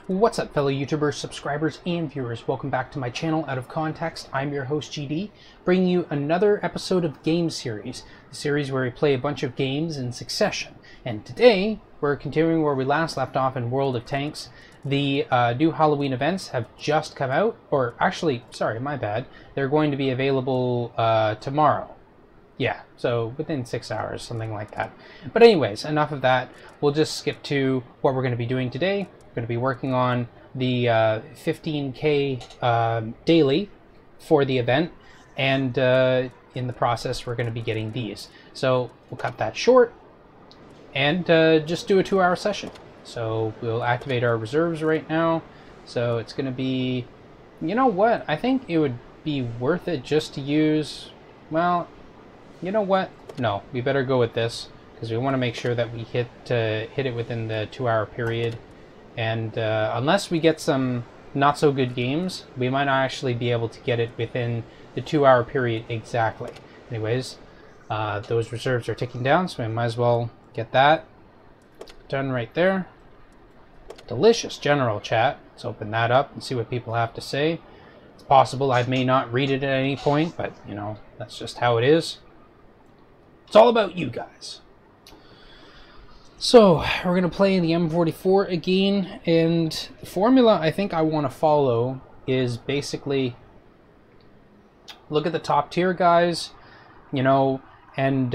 What's up, fellow YouTubers, subscribers, and viewers? Welcome back to my channel, Out of Context. I'm your host, GD, bringing you another episode of Game Series, the series where we play a bunch of games in succession. And today, we're continuing where we last left off in World of Tanks. The new Halloween events have just come out, or actually, sorry, my bad. They're going to be available tomorrow. Yeah, so within 6 hours, something like that. But anyways, enough of that. We'll just skip to what we're going to be doing today. We're going to be working on the 15K daily for the event, and in the process we're going to be getting these. So we'll cut that short and just do a 2-hour session. So we'll activate our reserves right now. So it's going to be, you know what, I think it would be worth it just to use, well, you know what, no, we better go with this because we want to make sure that we hit it within the 2-hour period. And unless we get some not so good games, we might not actually be able to get it within the 2-hour period exactly. Anyways, those reserves are ticking down, so we might as well get that done right there. Delicious general chat. Let's open that up and see what people have to say. It's possible I may not read it at any point, but you know, that's just how it is. It's all about you guys. So, we're going to play in the M44 again, and the formula I think I want to follow is basically look at the top tier guys, you know, and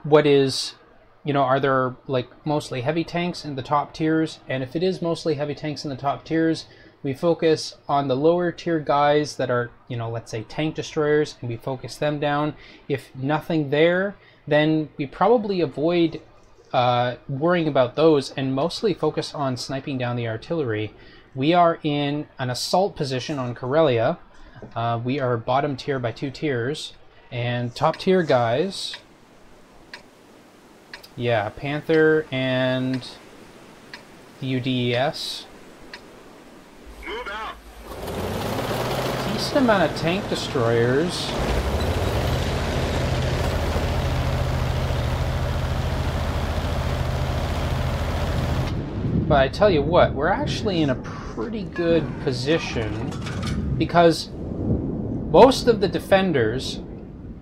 what is, you know, are there like mostly heavy tanks in the top tiers? And if it is mostly heavy tanks in the top tiers, we focus on the lower tier guys that are, you know, let's say tank destroyers, and we focus them down. If nothing there, then we probably avoid worrying about those and mostly focus on sniping down the artillery. We are in an assault position on Karelia. We are bottom tier by 2 tiers, and top tier guys, yeah, Panther and the UDES. Move out. Decent amount of tank destroyers. But I tell you what, we're actually in a pretty good position because most of the defenders,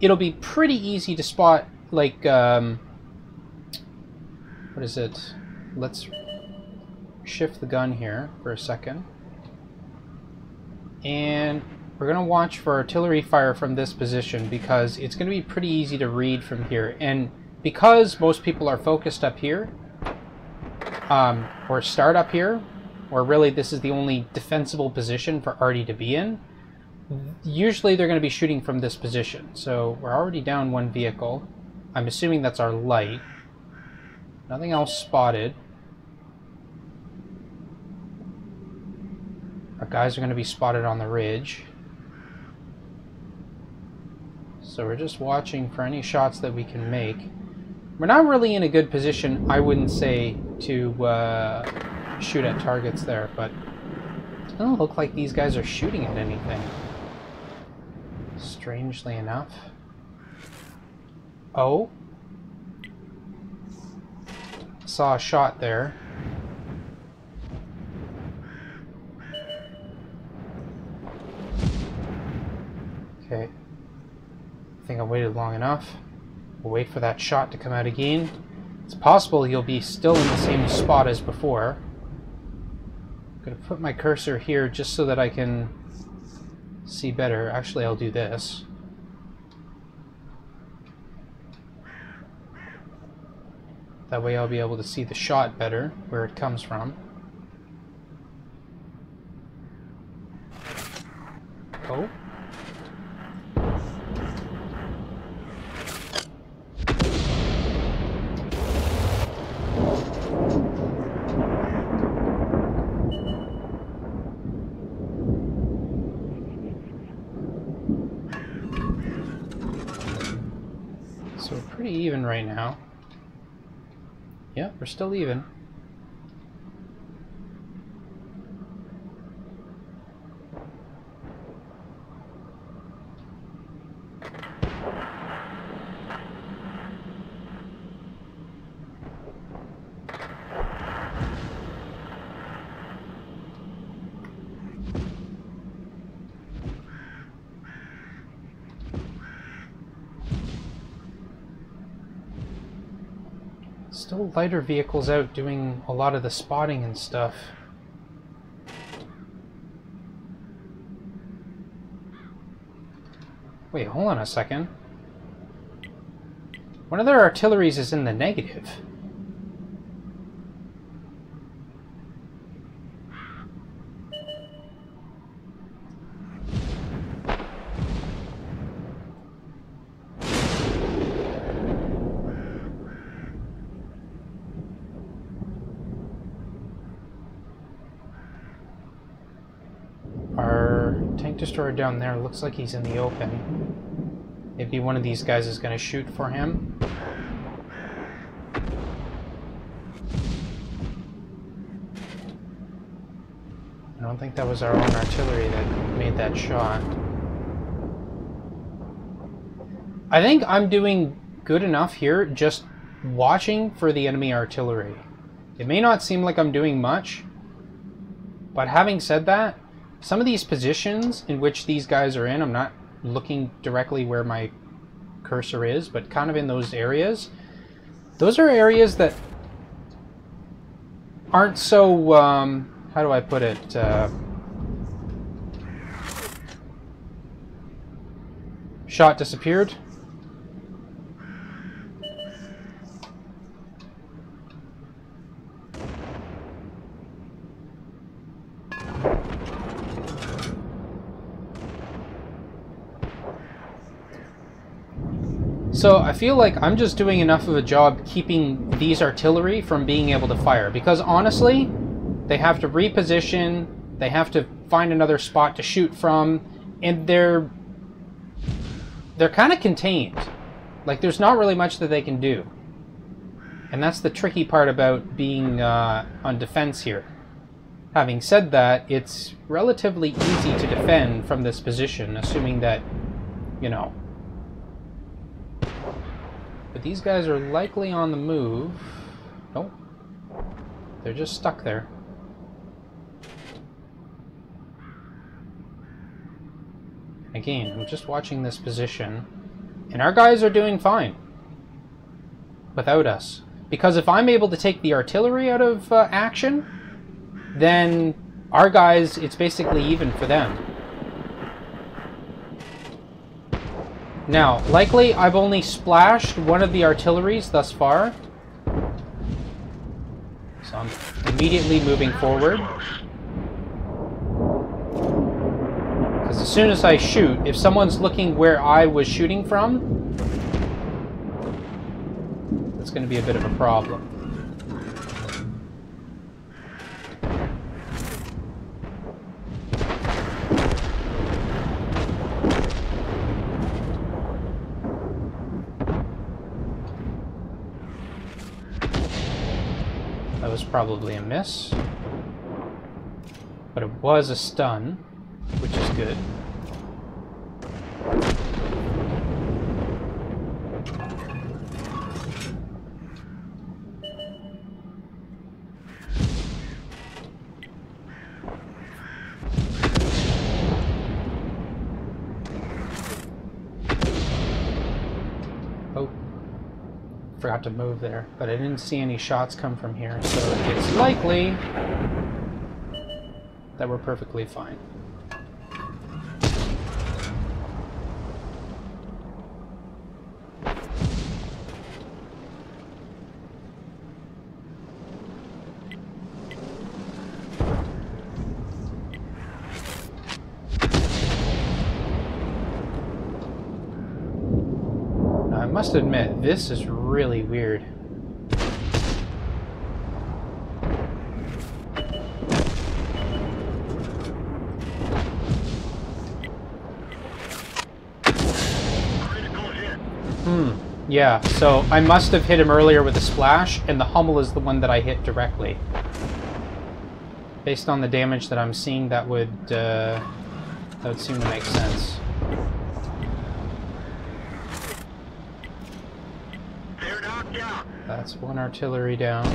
it'll be pretty easy to spot, like, what is it? Let's shift the gun here for a second. And we're going to watch for artillery fire from this position because it's going to be pretty easy to read from here. And because most people are focused up here, or start up here, or really this is the only defensible position for Artie to be in, usually they're going to be shooting from this position. So we're already down 1 vehicle. I'm assuming that's our light. Nothing else spotted. Our guys are going to be spotted on the ridge. So we're just watching for any shots that we can make. We're not really in a good position, I wouldn't say, to shoot at targets there, but it doesn't look like these guys are shooting at anything, strangely enough. Oh, saw a shot there. Okay, I think I waited long enough. We'll wait for that shot to come out again. It's possible he'll be still in the same spot as before. I'm going to put my cursor here just so that I can see better. Actually, I'll do this. That way I'll be able to see the shot better, where it comes from. Oh. So we're pretty even right now. Yep, we're still even. Still lighter vehicles out doing a lot of the spotting and stuff. Wait, hold on a second. One of their artilleries is in the negative. Our tank destroyer down there looks like he's in the open. Maybe one of these guys is going to shoot for him. I don't think that was our own artillery that made that shot. I think I'm doing good enough here just watching for the enemy artillery. It may not seem like I'm doing much, but having said that, some of these positions in which these guys are in, I'm not looking directly where my cursor is, but kind of in those areas. Those are areas that aren't so, how do I put it? Shot disappeared. So I feel like I'm just doing enough of a job keeping these artillery from being able to fire, because honestly, they have to reposition, they have to find another spot to shoot from, and they're kind of contained. Like, there's not really much that they can do. And that's the tricky part about being on defense here. Having said that, it's relatively easy to defend from this position, assuming that, you know. But these guys are likely on the move. Nope. They're just stuck there. Again, I'm just watching this position, and our guys are doing fine without us. Because if I'm able to take the artillery out of action, then our guys, it's basically even for them. Now, likely I've only splashed one of the artilleries thus far, so I'm immediately moving forward. Because as soon as I shoot, if someone's looking where I was shooting from, that's going to be a bit of a problem. That was probably a miss, but it was a stun, which is good. Oh, forgot to move there, but I didn't see any shots come from here, so it's likely that we're perfectly fine. Now, I must admit, this is really weird. Yeah, so I must have hit him earlier with a splash, and the Hummel is the one that I hit directly. Based on the damage that I'm seeing, that would seem to make sense. They're knocked out. That's one artillery down.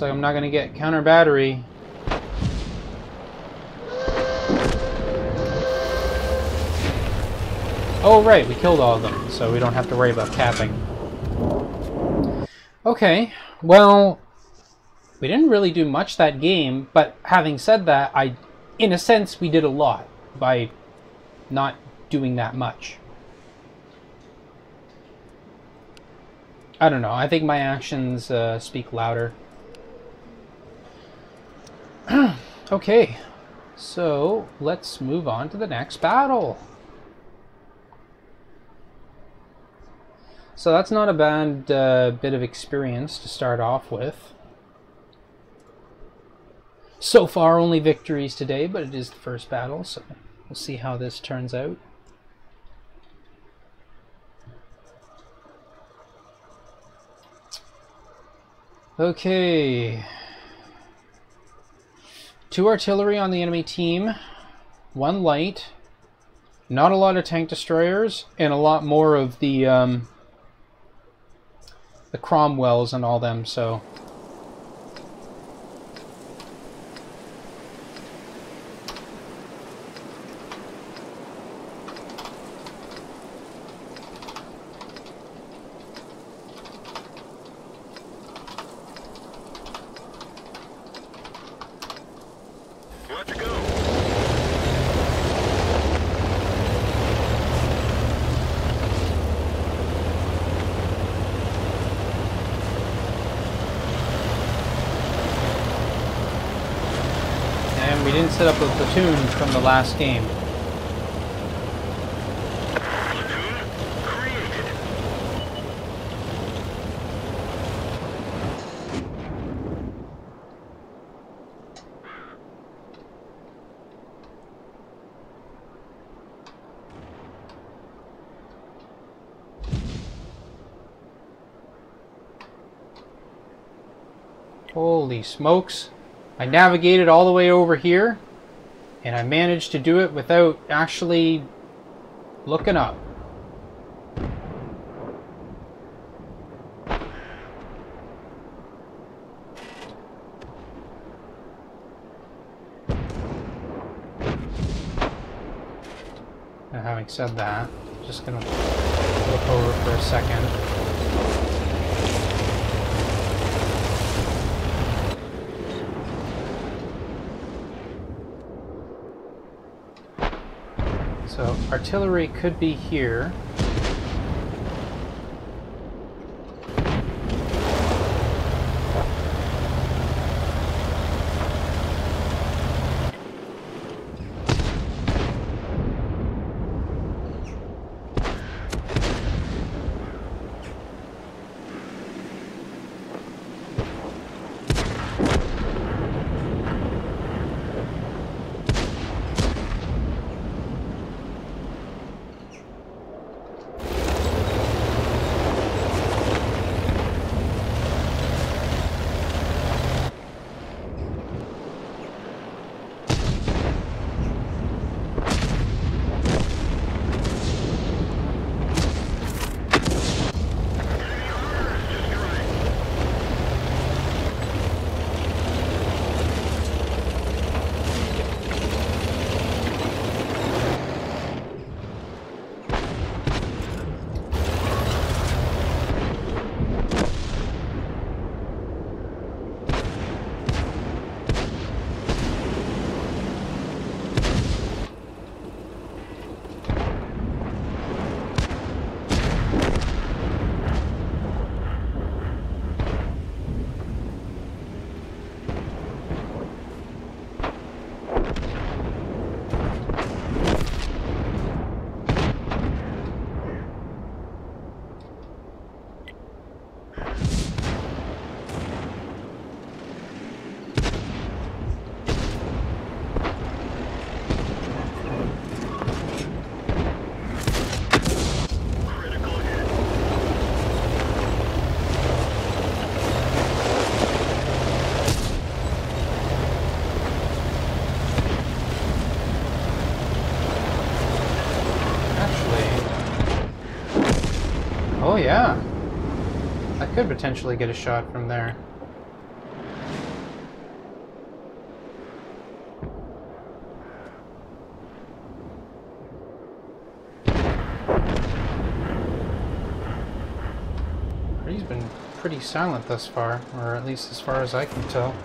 Looks like I'm not going to get counter battery. Oh, right, we killed all of them, so we don't have to worry about capping. Okay, well, we didn't really do much that game, but having said that, in a sense, we did a lot by not doing that much. I don't know, I think my actions speak louder. Okay, so let's move on to the next battle. So that's not a bad bit of experience to start off with. So far, only victories today, but it is the first battle, so we'll see how this turns out. Okay. 2 artillery on the enemy team, 1 light, not a lot of tank destroyers, and a lot more of the Cromwells and all them, so... Let's go. And we didn't set up a platoon from the last game. Platoon created. Holy smokes. I navigated all the way over here, and I managed to do it without actually looking up. Now, having said that, just gonna look over for a second. So artillery could be here. Oh yeah, I could potentially get a shot from there. pretty silent thus far, or at least as far as I can tell.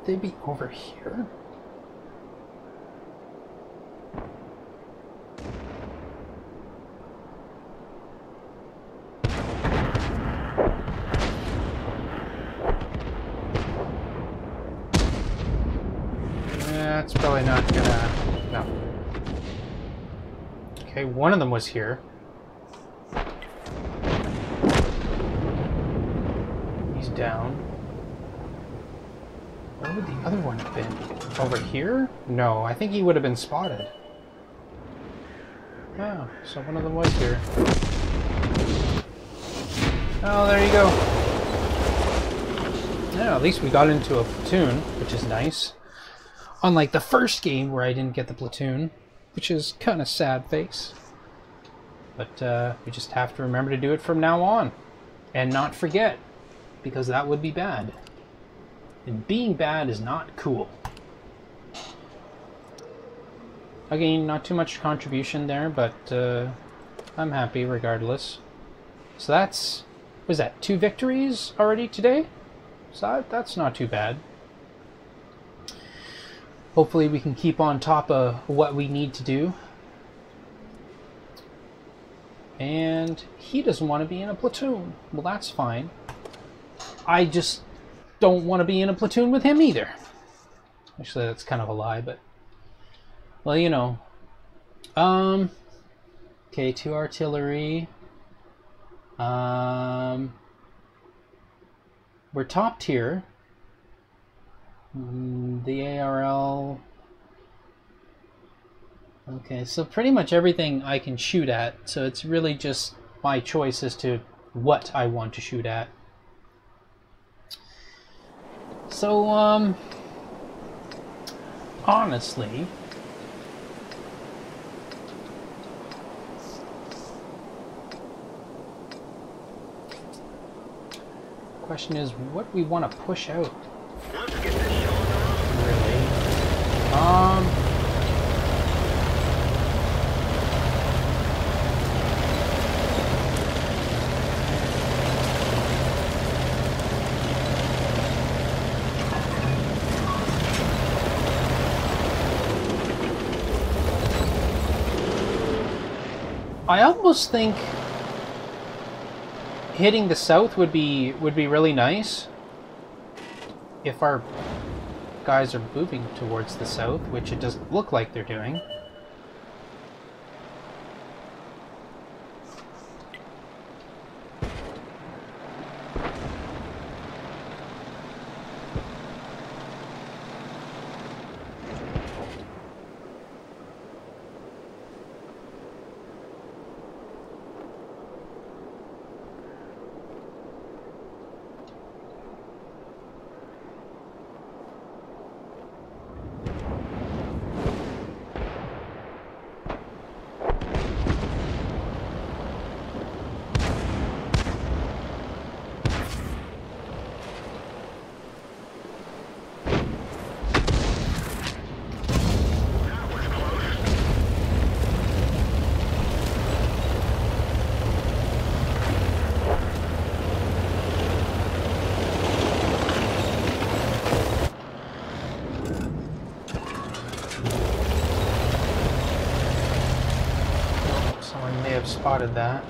They be over here? That's probably not gonna... no. Okay, one of them was here. He's down. Where would the other one have been? Over here? No, I think he would have been spotted. Oh, so one of them was here. Oh, there you go. Yeah, at least we got into a platoon, which is nice. Unlike the first game where I didn't get the platoon, which is kind of sad face. But we just have to remember to do it from now on. And not forget, because that would be bad. And being bad is not cool. Again, not too much contribution there, but I'm happy regardless. So that's, was that 2 victories already today? So that's not too bad. Hopefully we can keep on top of what we need to do. And he doesn't want to be in a platoon. Well, that's fine. I just don't want to be in a platoon with him either. Actually, that's kind of a lie, but... well, you know. Okay, 2 artillery. We're top tier. The ARL... okay, so pretty much everything I can shoot at, so it's really just my choice as to what I want to shoot at. So, honestly, question is what we want to push out. Let's get this show on. Really? I almost think hitting the south would be really nice if our guys are moving towards the south, which it doesn't look like they're doing. Spotted that.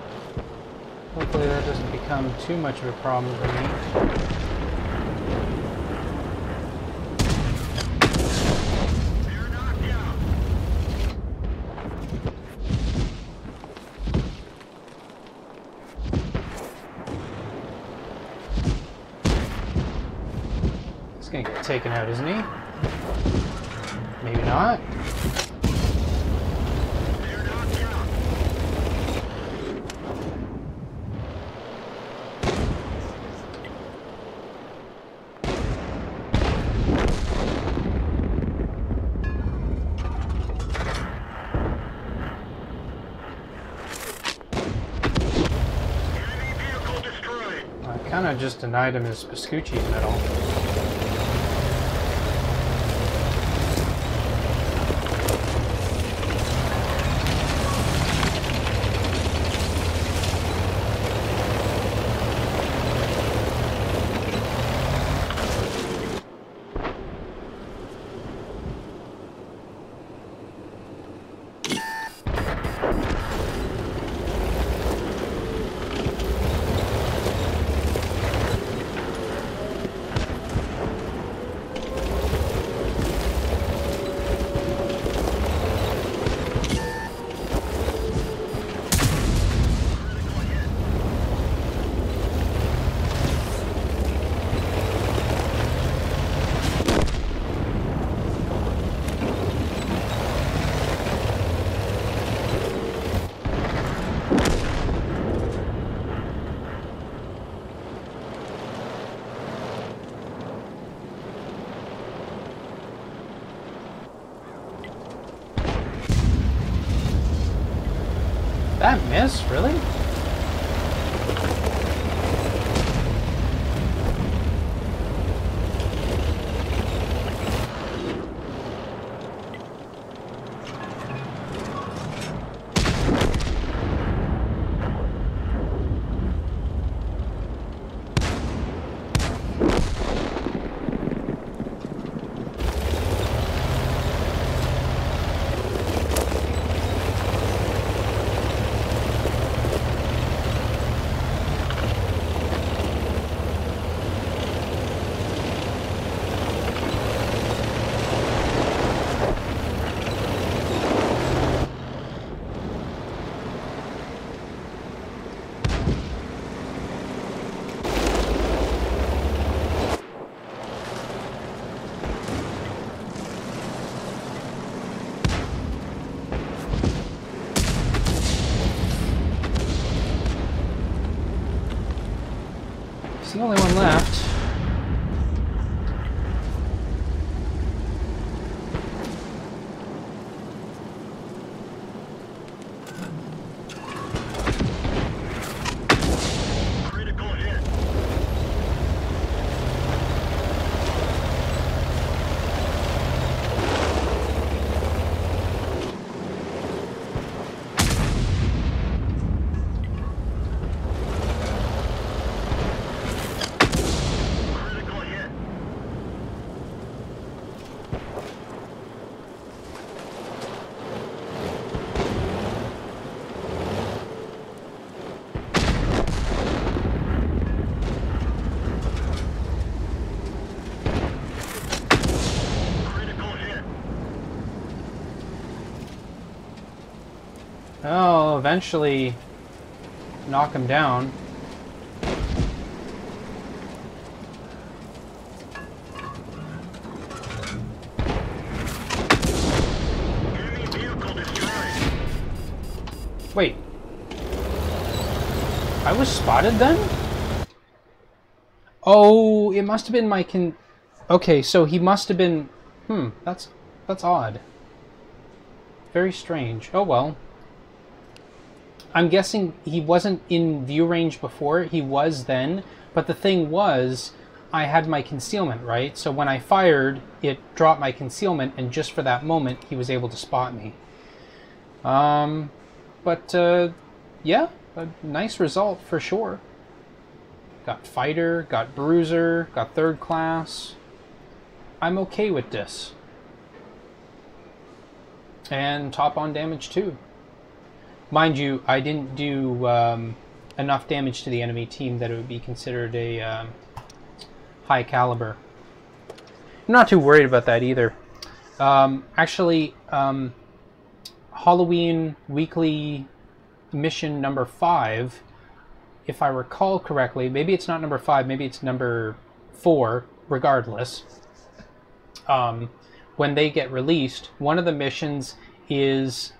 Hopefully that doesn't become too much of a problem for me. He's gonna get taken out, isn't he? Maybe not. kind of just denied him his Pascucci's medal. That miss? Really? It's the only one left. Critical hit. Critical hit. Critical hit. I'll eventually knock him down. Enemy vehicle destroyed. Wait. I was spotted then? Oh, it must have been my Okay, so he must have been... that's odd. Very strange. Oh well. I'm guessing he wasn't in view range before. He was then. But the thing was, I had my concealment, right? So when I fired, it dropped my concealment, and just for that moment, he was able to spot me. Yeah, a nice result for sure. Got fighter, got bruiser, got third class. I'm okay with this. And top on damage too. Mind you, I didn't do enough damage to the enemy team that it would be considered a high caliber. I'm not too worried about that either. Actually, Halloween weekly mission number 5, if I recall correctly, maybe it's not number 5, maybe it's number 4, regardless. When they get released, one of the missions is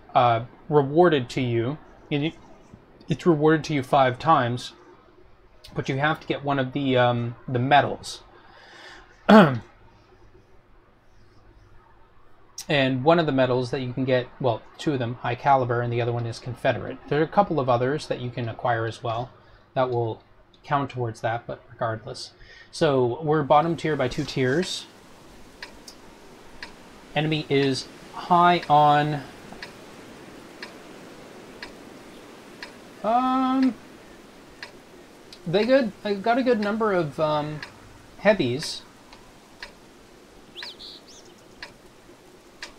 rewarded to you. It's rewarded to you 5 times, but you have to get one of the medals. And one of the medals that you can get, well, 2 of them, high caliber, and the other one is Confederate. There are a couple of others that you can acquire as well that will count towards that, but regardless. So we're bottom tier by 2 tiers. Enemy is high on... I got a good number of heavies.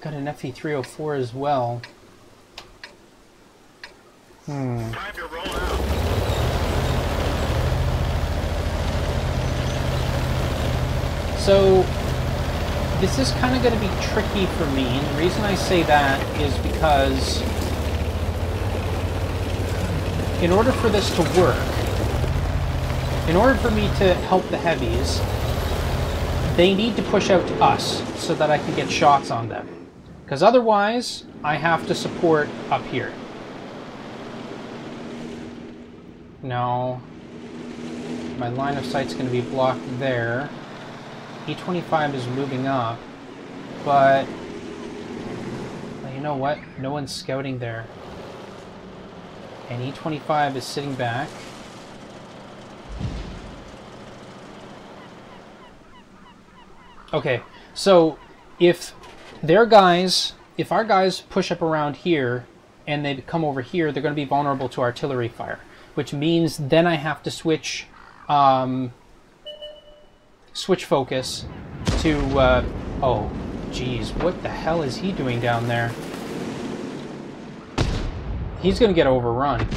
Got an FE304 as well. Time to roll out. So this is kind of going to be tricky for me, and the reason I say that is because in order for this to work, in order for me to help the heavies, they need to push out to us so that I can get shots on them. Because otherwise, I have to support up here. No. My line of sight's going to be blocked there. E25 is moving up, but well, you know what? No one's scouting there. And E25 is sitting back. Okay, so if our guys push up around here and they come over here, they're going to be vulnerable to artillery fire, which means then I have to switch focus to oh geez, what the hell is he doing down there? He's going to get overrun.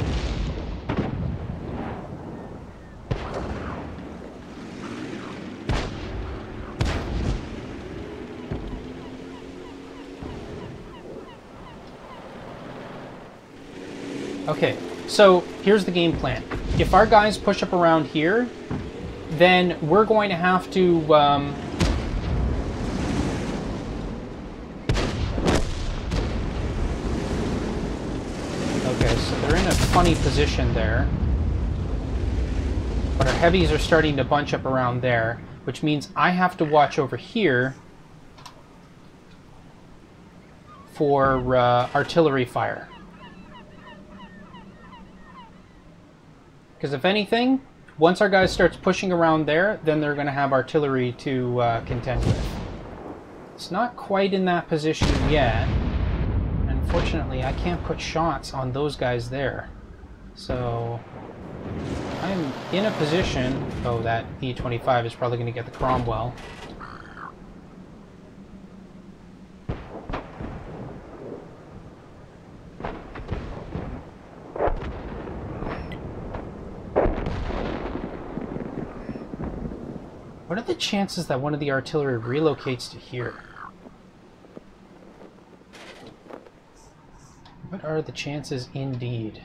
Okay, so here's the game plan. If our guys push up around here, then we're going to have to okay, so they're in a funny position there. But our heavies are starting to bunch up around there, which means I have to watch over here for artillery fire. Because if anything, once our guys starts pushing around there, then they're going to have artillery to contend with. It's not quite in that position yet. Unfortunately, I can't put shots on those guys there. So I'm in a position... Oh, that E25 is probably going to get the Cromwell. What are the chances that one of the artillery relocates to here? What are the chances indeed?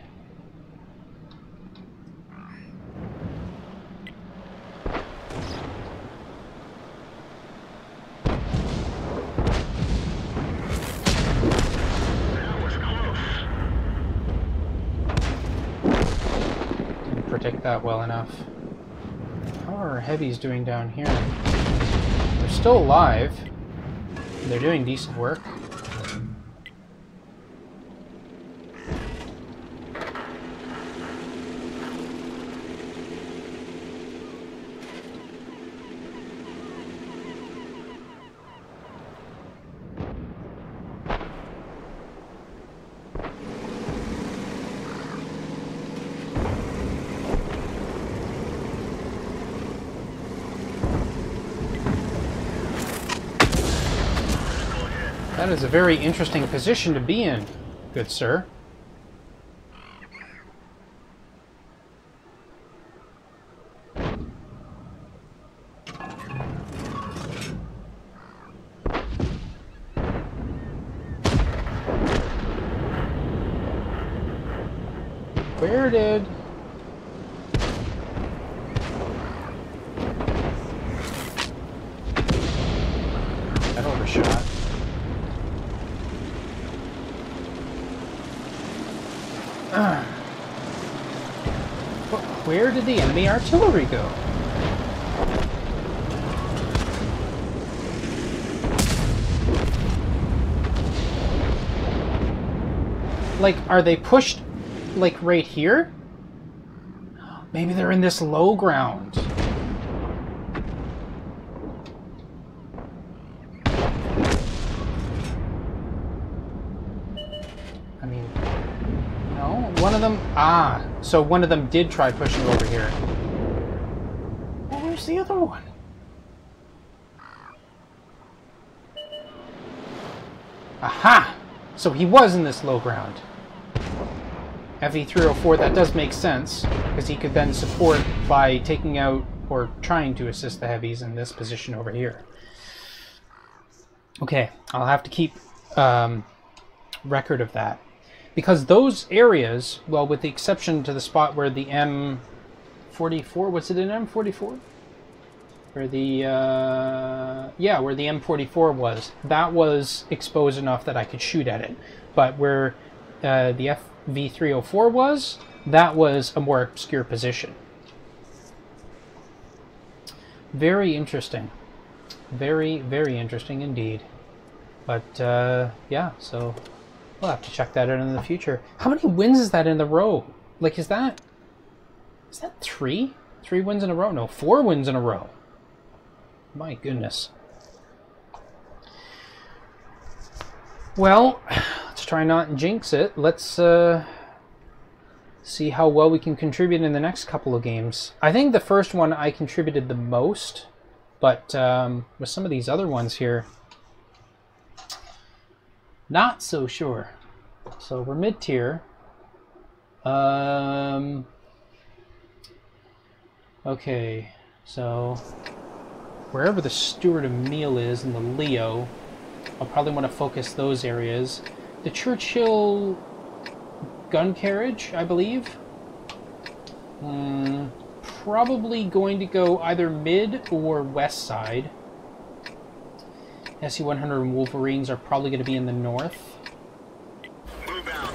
That was close. Didn't predict that well enough. How are our heavies doing down here? They're still alive. They're doing decent work. That is a very interesting position to be in, good sir. Where did... That overshot. Where did the enemy artillery go? Like, are they pushed, like, right here? Maybe they're in this low ground. I mean, no, one of them... Ah, so one of them did try pushing over here. Well, where's the other one? Aha! So he was in this low ground. FE304, that does make sense, because he could then support by taking out, or trying to assist the heavies in this position over here. Okay, I'll have to keep record of that. Because those areas, well, with the exception to the spot where the M44, was it an M44? Where the, yeah, where the M44 was, that was exposed enough that I could shoot at it. But where the FV304 was, that was a more obscure position. Very interesting. Very, very interesting indeed. But, yeah, so we'll have to check that out in the future. How many wins is that in a row? Like, is that 3? 3 wins in a row? No, 4 wins in a row. My goodness. Well, let's try not and jinx it. Let's see how well we can contribute in the next couple of games. I think the first one I contributed the most, but with some of these other ones here, not so sure. So we're mid-tier. Okay, so wherever the Steward of Meal is in the Leo, I'll probably want to focus those areas. The Churchill gun carriage, I believe. Probably going to go either mid or west side. SC-100 and Wolverines are probably going to be in the north. Move out.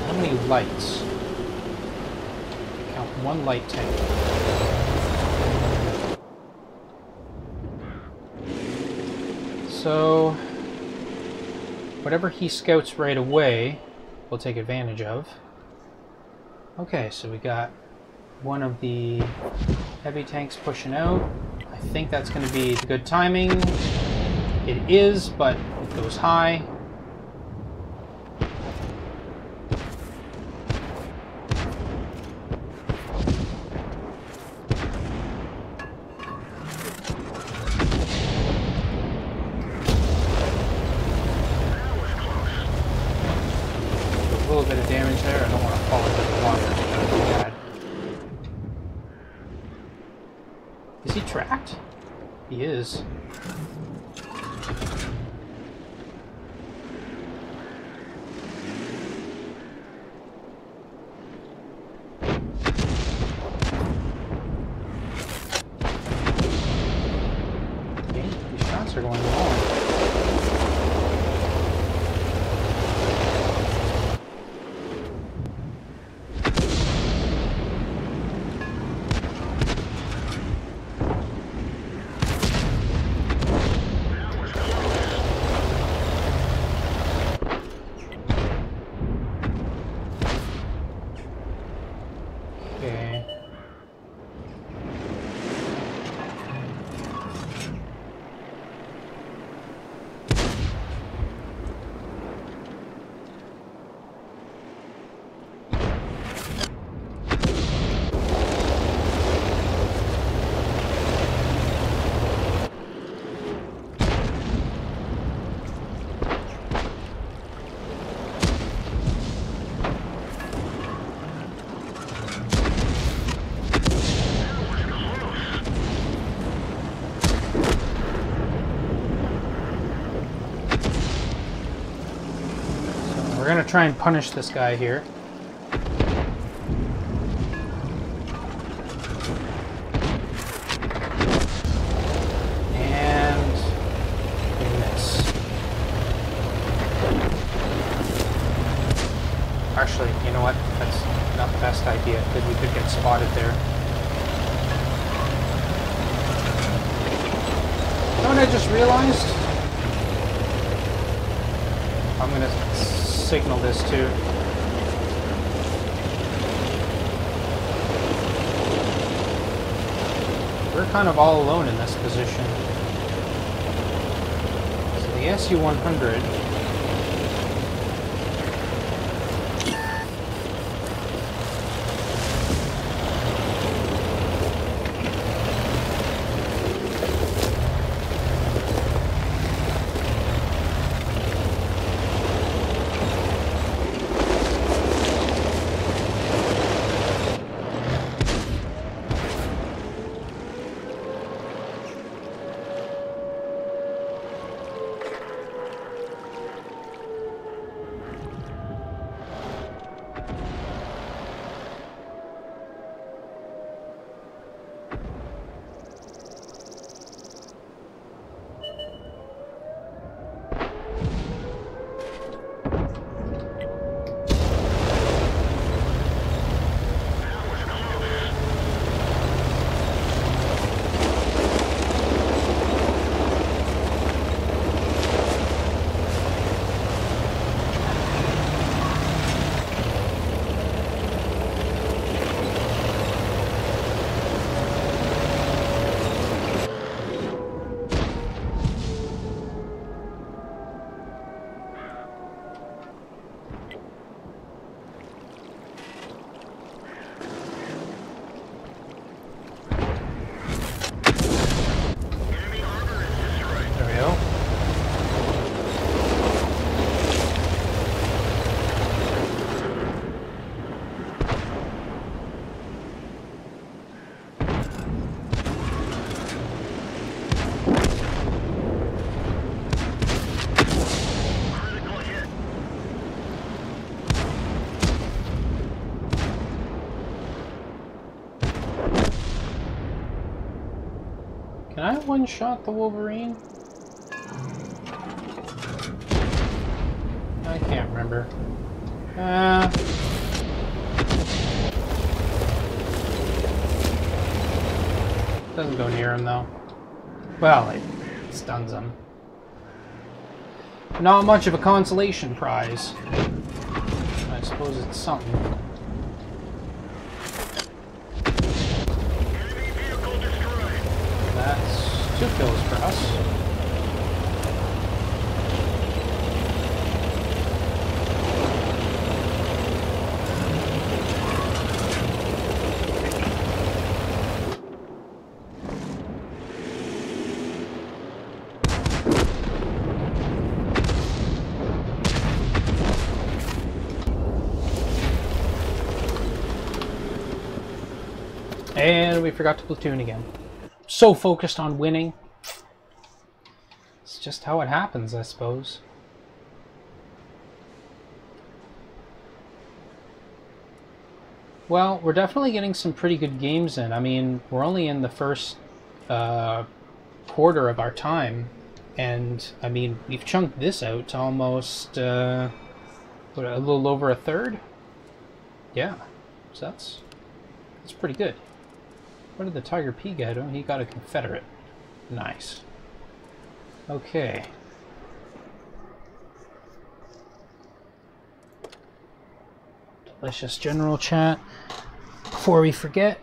How many lights? Count one light tank. So, whatever he scouts right away, we'll take advantage of. Okay, so we got one of the heavy tanks pushing out. I think that's going to be the good timing. It is, but it goes high. A little bit of damage there. I don't want to fall into the water. That would be bad. Is he tracked? He is. Okay, these shots are going long. We're gonna try and punish this guy here. And we miss. Actually, you know what? That's not the best idea, because we could get spotted there. You know what I just realized? I'm going to signal this too. We're kind of all alone in this position. So the SU-100... Can I one-shot the Wolverine? I can't remember. Doesn't go near him though. Well, it stuns him. Not much of a consolation prize. I suppose it's something. That's 2 kills for us. And we forgot to platoon again. So focused on winning. It's just how it happens, I suppose. Well, we're definitely getting some pretty good games in. I mean, we're only in the first quarter of our time. And, I mean, we've chunked this out to almost, what, a little over a third? Yeah, so that's pretty good. What did the Tiger P get? Oh, he got a Confederate. Nice. Okay. Delicious general chat. Before we forget,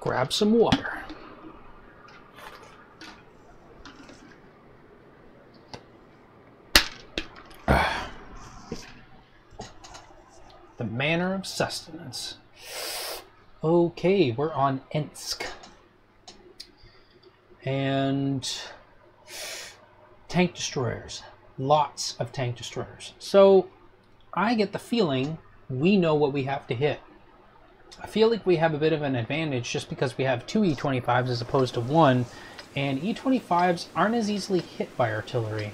grab some water. The manner of sustenance. Okay, we're on Ensk. And tank destroyers. Lots of tank destroyers. So I get the feeling we know what we have to hit. I feel like we have a bit of an advantage just because we have 2 E-25s as opposed to 1, and E-25s aren't as easily hit by artillery.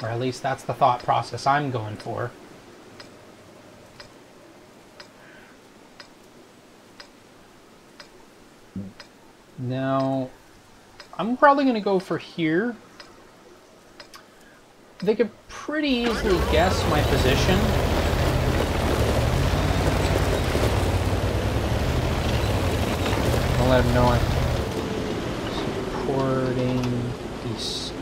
Or at least that's the thought process I'm going for. Now, I'm probably going to go for here. They could pretty easily guess my position. I'll let him know I'm supporting east.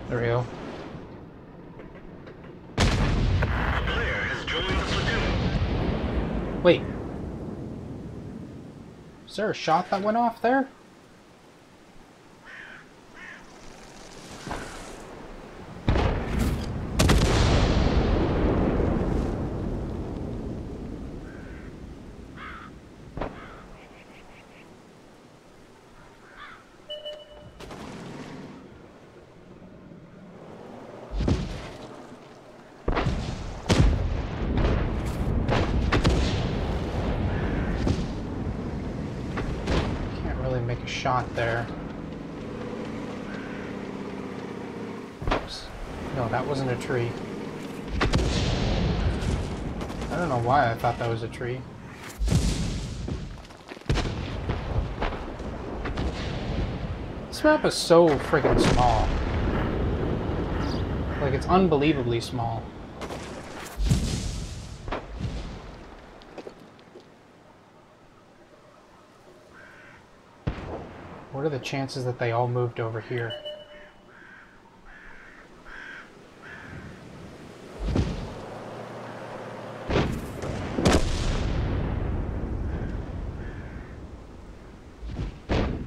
There we go. Wait. Is there a shot that went off there? Make a shot there. Oops. No, that wasn't a tree. I don't know why I thought that was a tree. This map is so friggin' small. Like, it's unbelievably small. What are the chances that they all moved over here?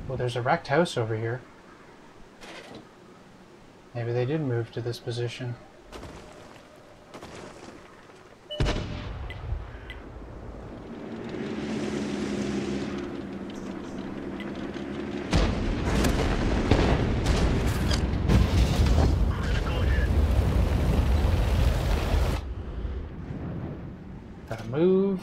Well, there's a wrecked house over here. Maybe they did move to this position. Gotta move.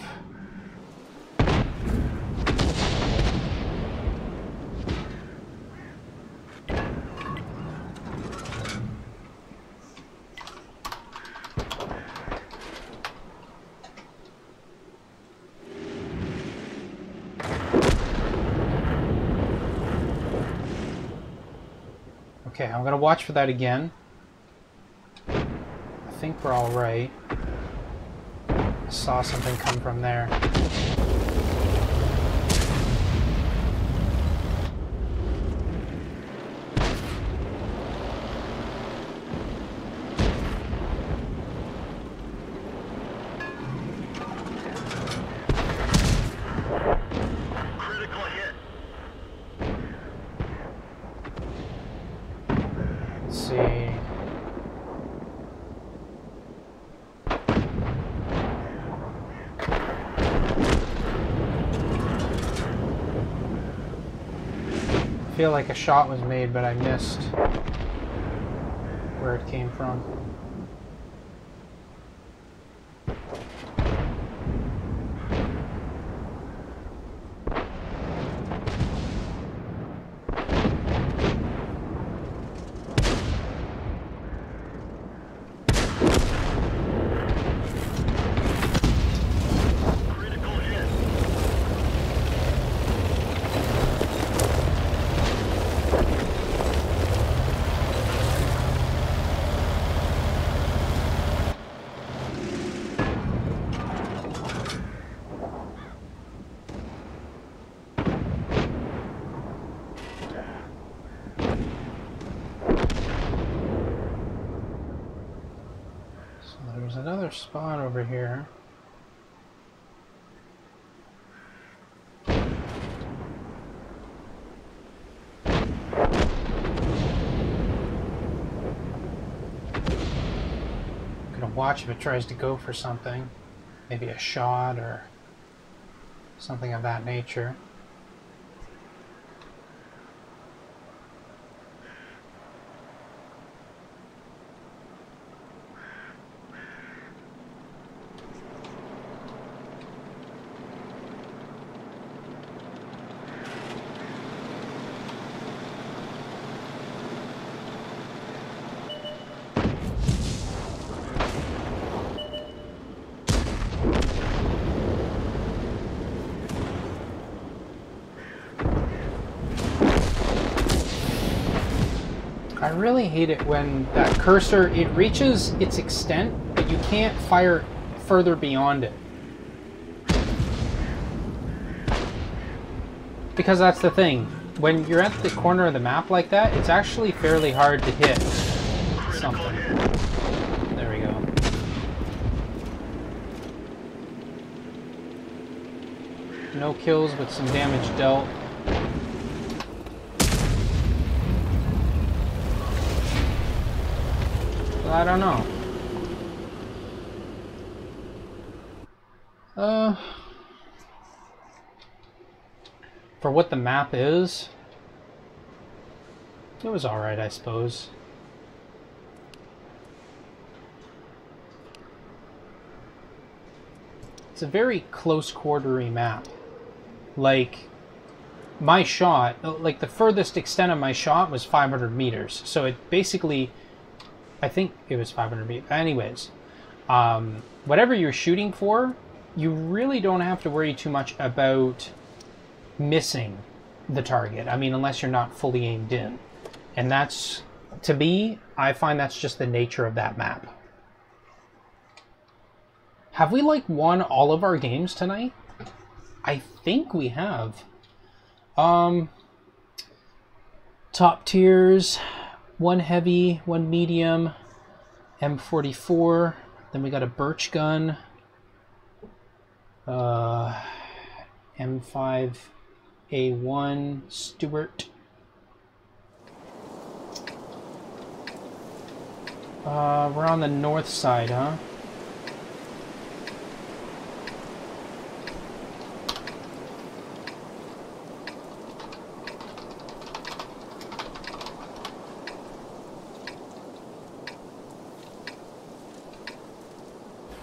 Okay, I'm gonna watch for that again. I think we're all right. I saw something come from there. I feel like a shot was made, but I missed where it came from. There's another spot over here. I'm gonna watch if it tries to go for something. Maybe a shot or something of that nature. I really hate it when that cursor, it reaches its extent, but you can't fire further beyond it. Because that's the thing. When you're at the corner of the map like that, it's actually fairly hard to hit something. There we go. No kills, but some damage dealt. I don't know. For what the map is, it was alright, I suppose. It's a very close quartery map. Like, my shot, like the furthest extent of my shot was 500 meters. So it basically, I think it was 500 meters. Anyways, whatever you're shooting for, you really don't have to worry too much about missing the target. I mean, unless you're not fully aimed in. And that's, to me, I find that's just the nature of that map. Have we, like, won all of our games tonight? I think we have. Top tiers, 1 heavy, 1 medium, M44, then we got a birch gun, M5A1 Stewart. We're on the north side, huh?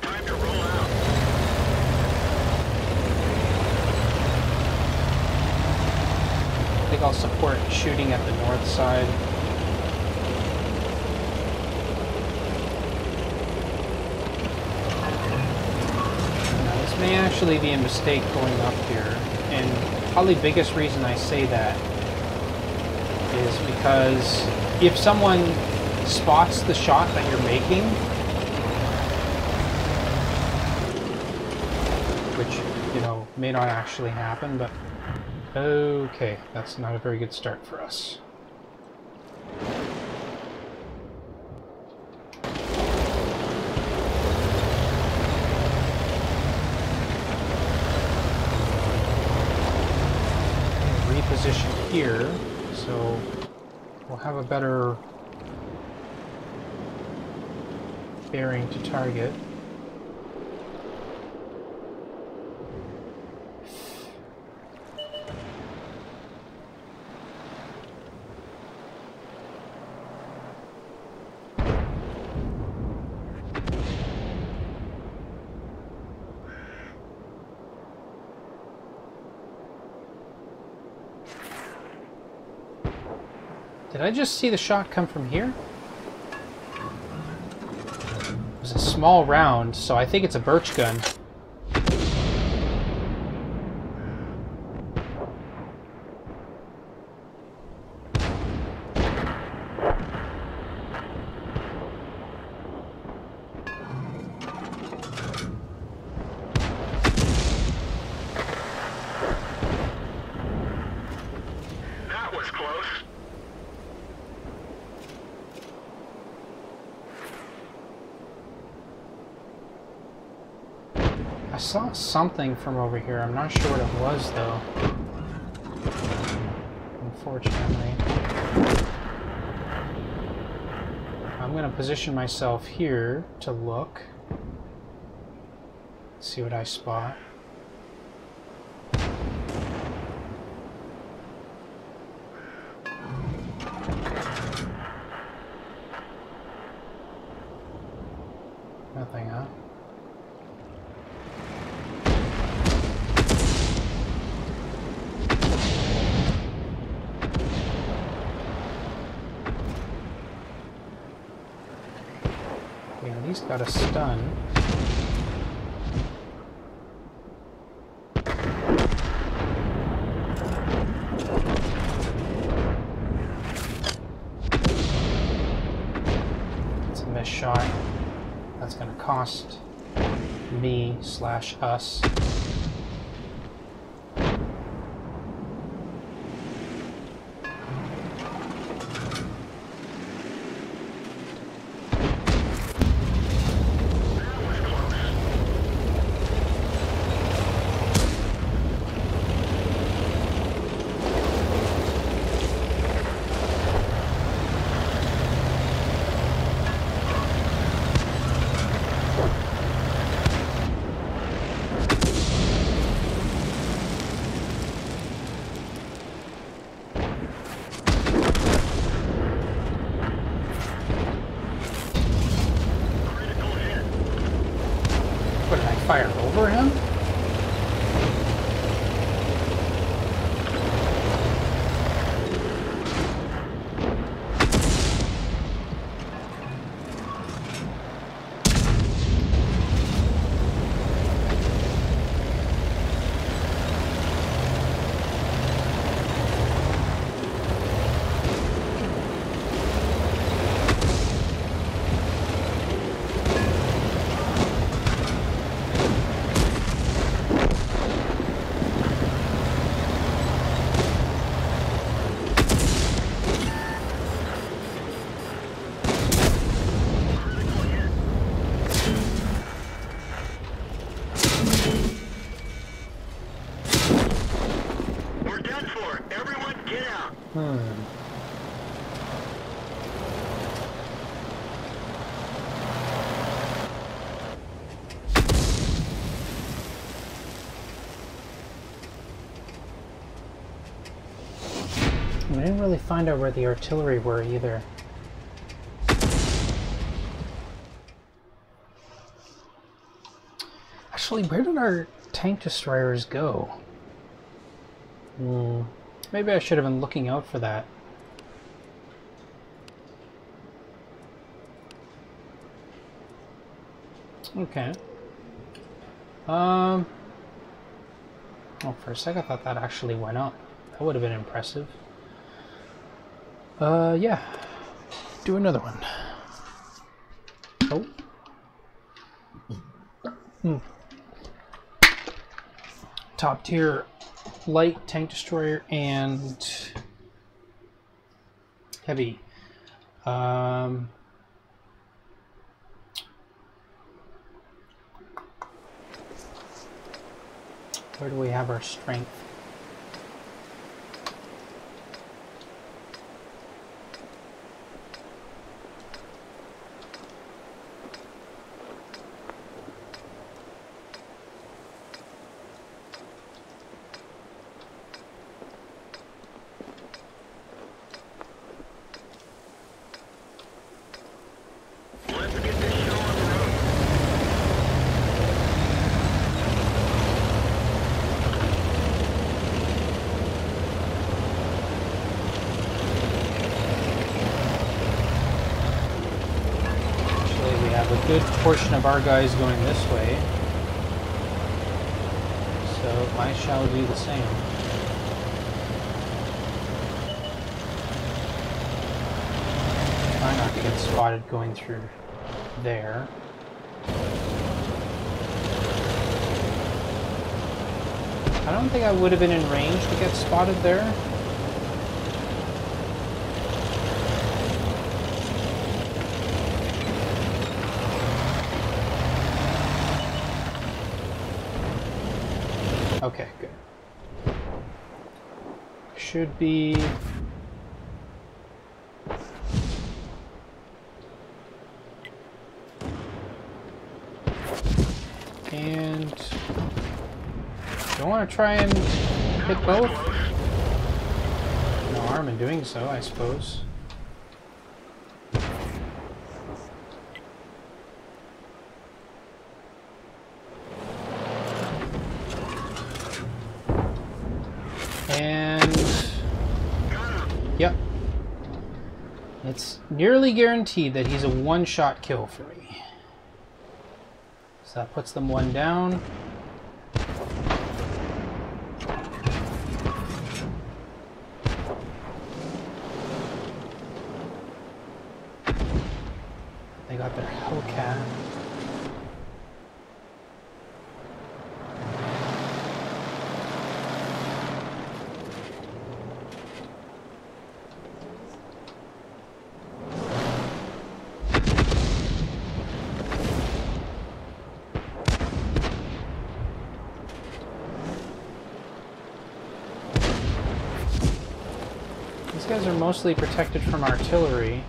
Time to roll out. I think I'll support shooting at the north side. May actually be a mistake going up here, and probably the biggest reason I say that is because if someone spots the shot that you're making, which, you know, may not actually happen, but okay, that's not a very good start for us. Position here, so we'll have a better bearing to target. Did I just see the shot come from here? It was a small round, so I think it's a birch gun. That was close. I saw something from over here. I'm not sure what it was, though. Unfortunately. I'm going to position myself here to look. See what I spot. Nothing, huh? Yeah, he's got a stun. a missed shot. That's going to cost me slash us. Fire over him? We didn't really find out where the artillery were either. Actually, where did our tank destroyers go? Maybe I should have been looking out for that. Okay. Oh, for a second I thought that actually went up. That would have been impressive. Yeah. Do another one. Oh. Top tier light tank destroyer and heavy. Where do we have our strength? Good portion of our guys going this way, so I shall do the same. Try not to get spotted going through there. I don't think I would have been in range to get spotted there. Okay, good. Should be... And... don't want to try and hit both? No harm in doing so, I suppose. And yep, it's nearly guaranteed that he's a one-shot kill for me. So that puts them one down. They got their Hellcat. These guys are mostly protected from artillery.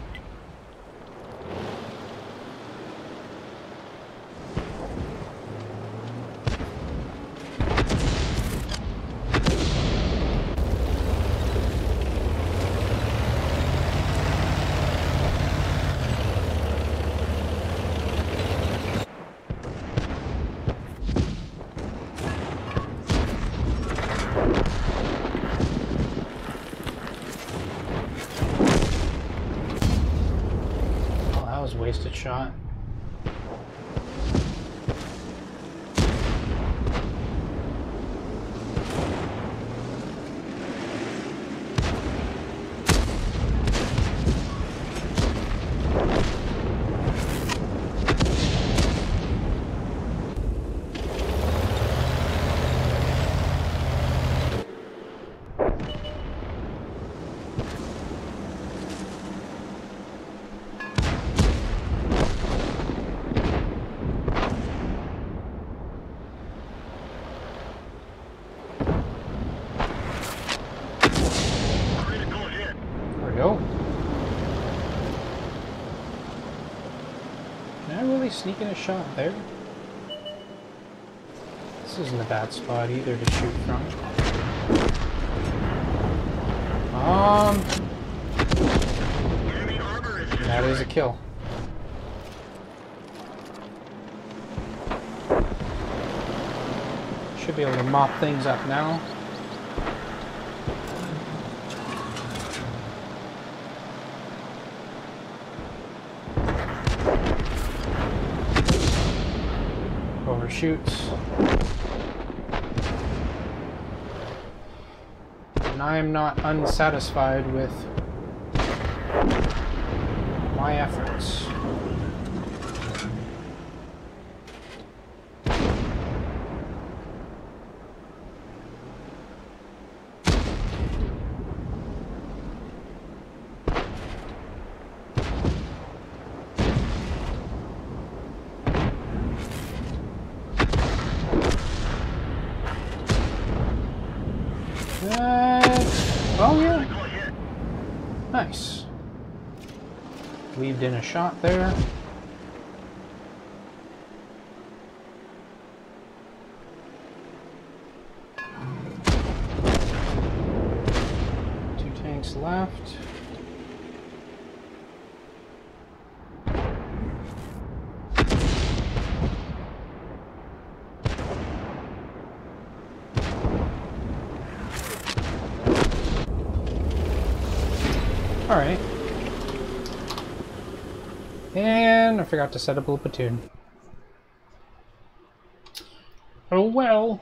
Wasted shot. Sneaking a shot there. This isn't a bad spot either to shoot from. That is a kill. Should be able to mop things up now. Overshoots. And I am not unsatisfied with my efforts. Oh yeah. Nice. Weaved in a shot there. Two tanks left. Alright. And I forgot to set up a platoon. Oh well.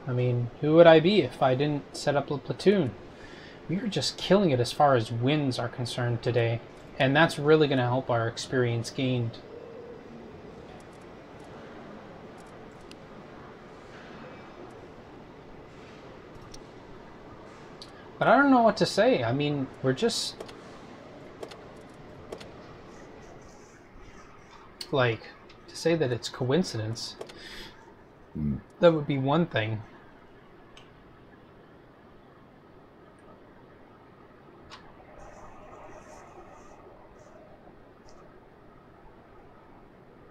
I mean, who would I be if I didn't set up a platoon? We are just killing it as far as wins are concerned today. And that's really going to help our experience gained. But I don't know what to say. I mean, we're just... like, to say that it's coincidence, that would be one thing.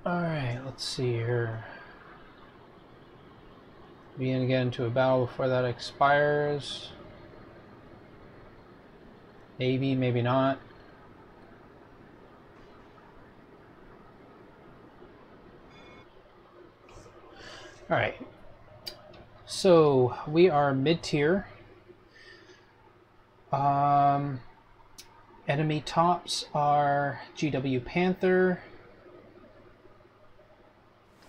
Alright, let's see here. We gonna get into a battle before that expires. Maybe, maybe not. Alright. So, we are mid-tier. Enemy tops are GW Panther,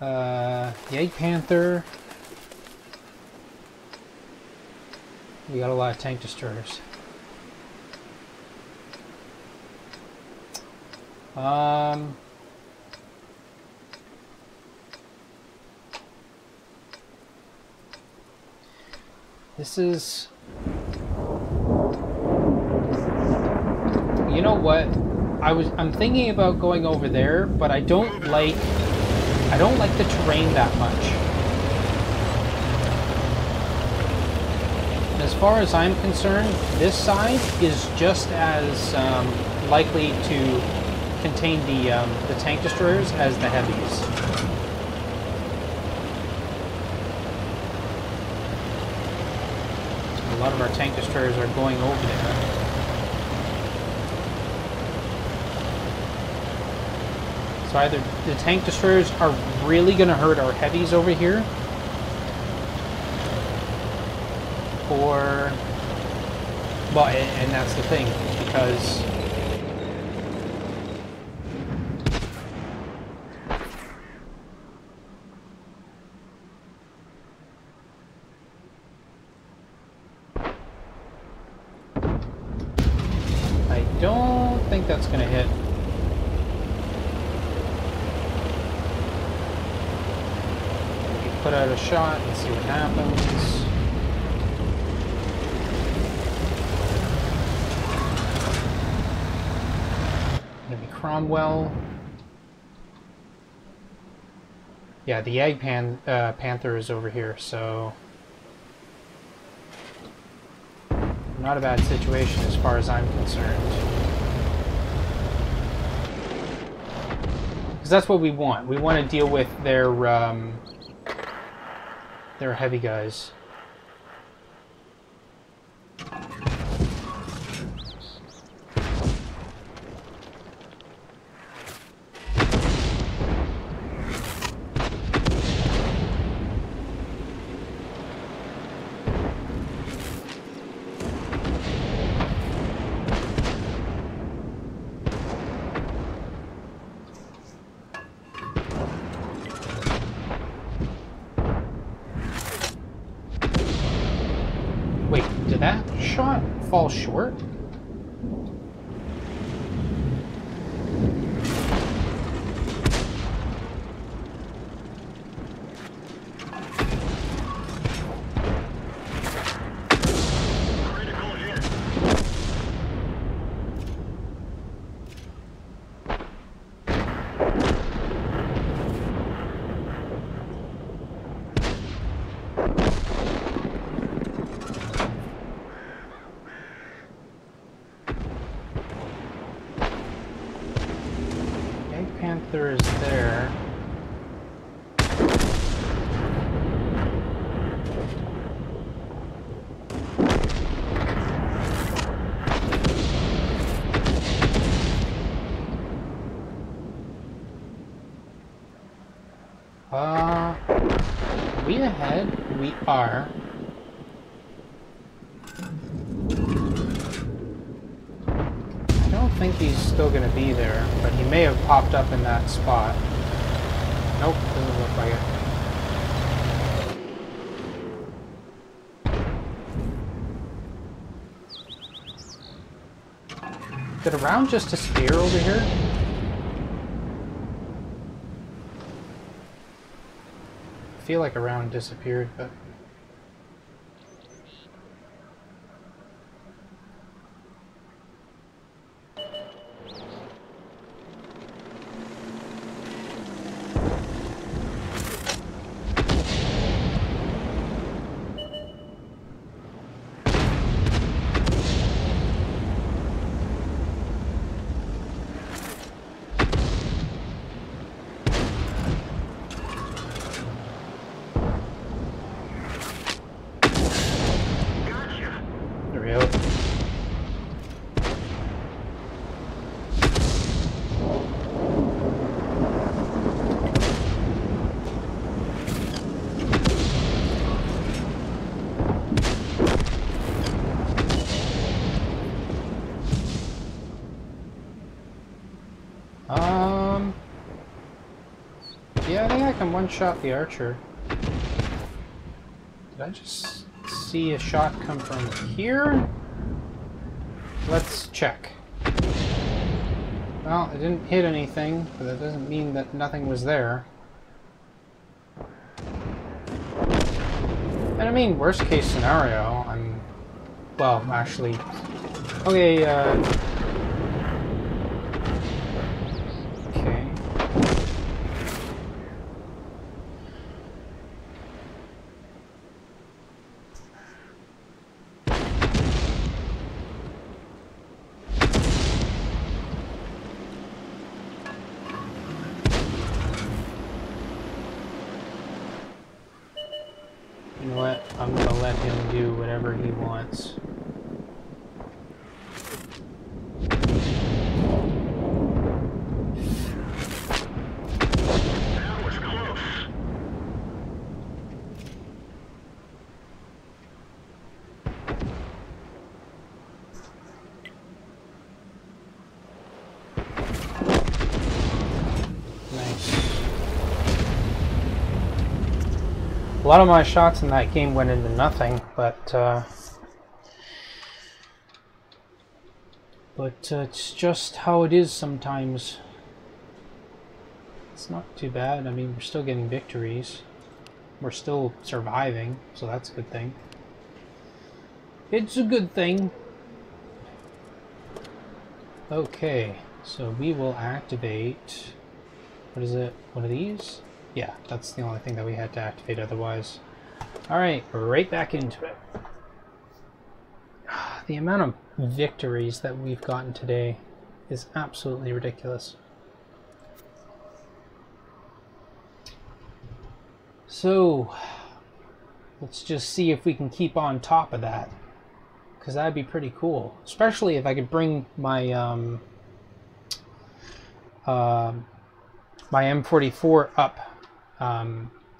Yeg Panther. We got a lot of tank destroyers. This is... You know what? I'm thinking about going over there, but I don't like the terrain that much. As far as I'm concerned, this side is just as likely to contain the tank destroyers as the heavies. A lot of our tank destroyers are going over there. So either the tank destroyers are really going to hurt our heavies over here, or... Well, and that's the thing, because... I don't think that's going to hit. Put out a shot and see what happens. Gonna be Cromwell. Yeah, the Ag Panther is over here, so not a bad situation as far as I'm concerned. Because that's what we want. We want to deal with their heavy guys. Wait, did that shot fall short? Panther is there. We ahead? We are. I don't think he's still going to be there, but he may have popped up in that spot. Nope, doesn't look like it. Did a round just disappear over here? I feel like a round disappeared, but... Yeah, I think I can one-shot the archer. Did I just see a shot come from here? Let's check. Well, it didn't hit anything, but that doesn't mean that nothing was there. And I mean, worst case scenario, well, actually... Okay, okay. You know what? I'm gonna let him do whatever he wants. That was close. Nice. A lot of my shots in that game went into nothing, but it's just how it is sometimes. It's not too bad. I mean, we're still getting victories. We're still surviving, so that's a good thing. It's a good thing. Okay, so we will activate... What is it? One of these? Yeah, that's the only thing that we had to activate otherwise. Alright, right back into it. The amount of victories that we've gotten today is absolutely ridiculous. So, let's just see if we can keep on top of that. Because that'd be pretty cool. Especially if I could bring my my M44 up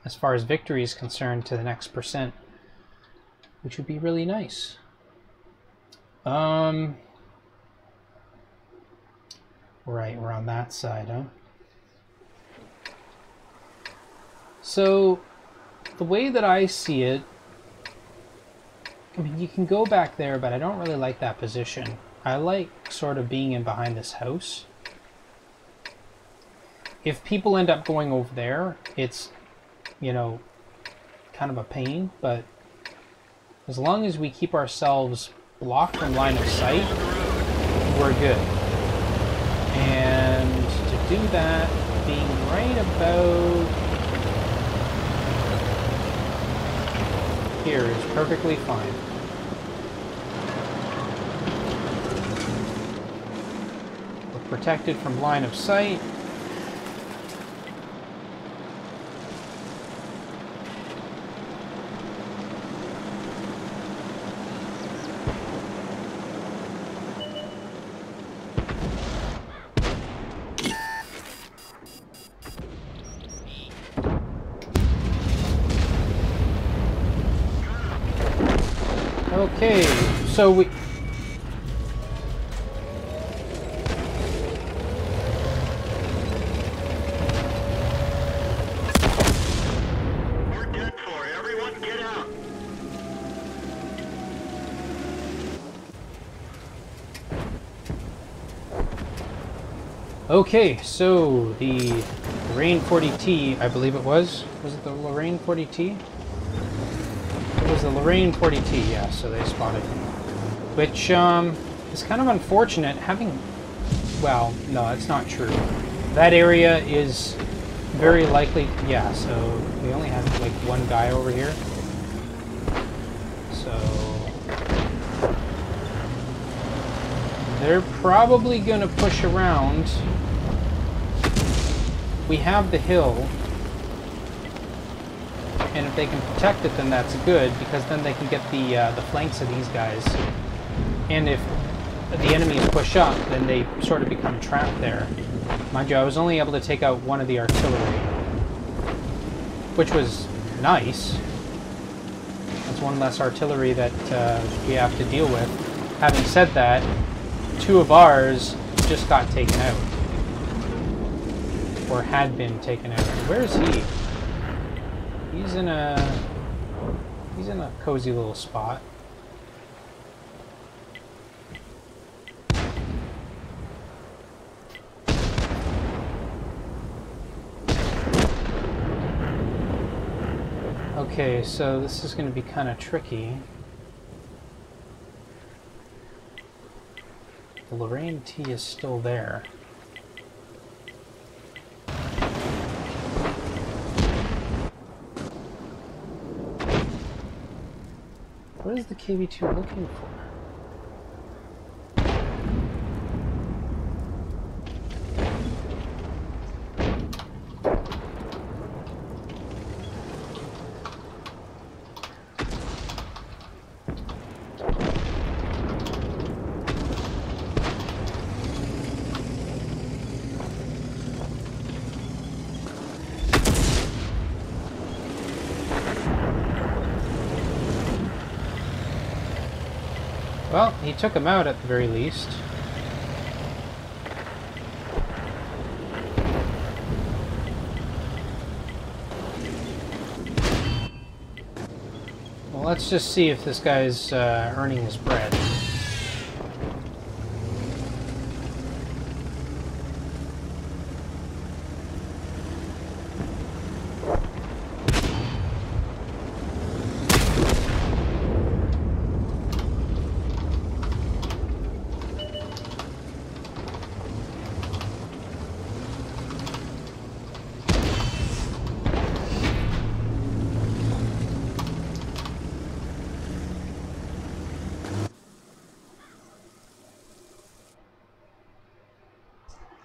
as far as victory is concerned to the next percent, which would be really nice. Right, we're on that side, huh? So the way that I see it, I mean, you can go back there, but I don't really like that position. I like sort of being in behind this house. If people end up going over there, it's, you know, kind of a pain, but as long as we keep ourselves blocked from line of sight, we're good. And to do that, being right about here is perfectly fine. We're protected from line of sight. Okay, so we... We're dead for. Everyone get out. Okay, so the Lorraine 40T, I believe it was it the Lorraine 40T? It was the Lorraine 40T, yeah, so they spotted him. Which is kind of unfortunate having... Well, no, it's not true. That area is very likely... Yeah, so we only have like one guy over here. So... They're probably going to push around. We have the hill. And if they can protect it, then that's good, because then they can get the flanks of these guys. And if the enemies push up, then they sort of become trapped there. Mind you, I was only able to take out one of the artillery, which was nice. That's one less artillery that we have to deal with. Having said that, two of ours just got taken out. Or had been taken out. Where is he? He's in a cozy little spot. Okay, so this is going to be kind of tricky. The Lorraine T is still there. What is the KV-2 looking for? Well, he took him out at the very least. Well, let's just see if this guy's earning his bread.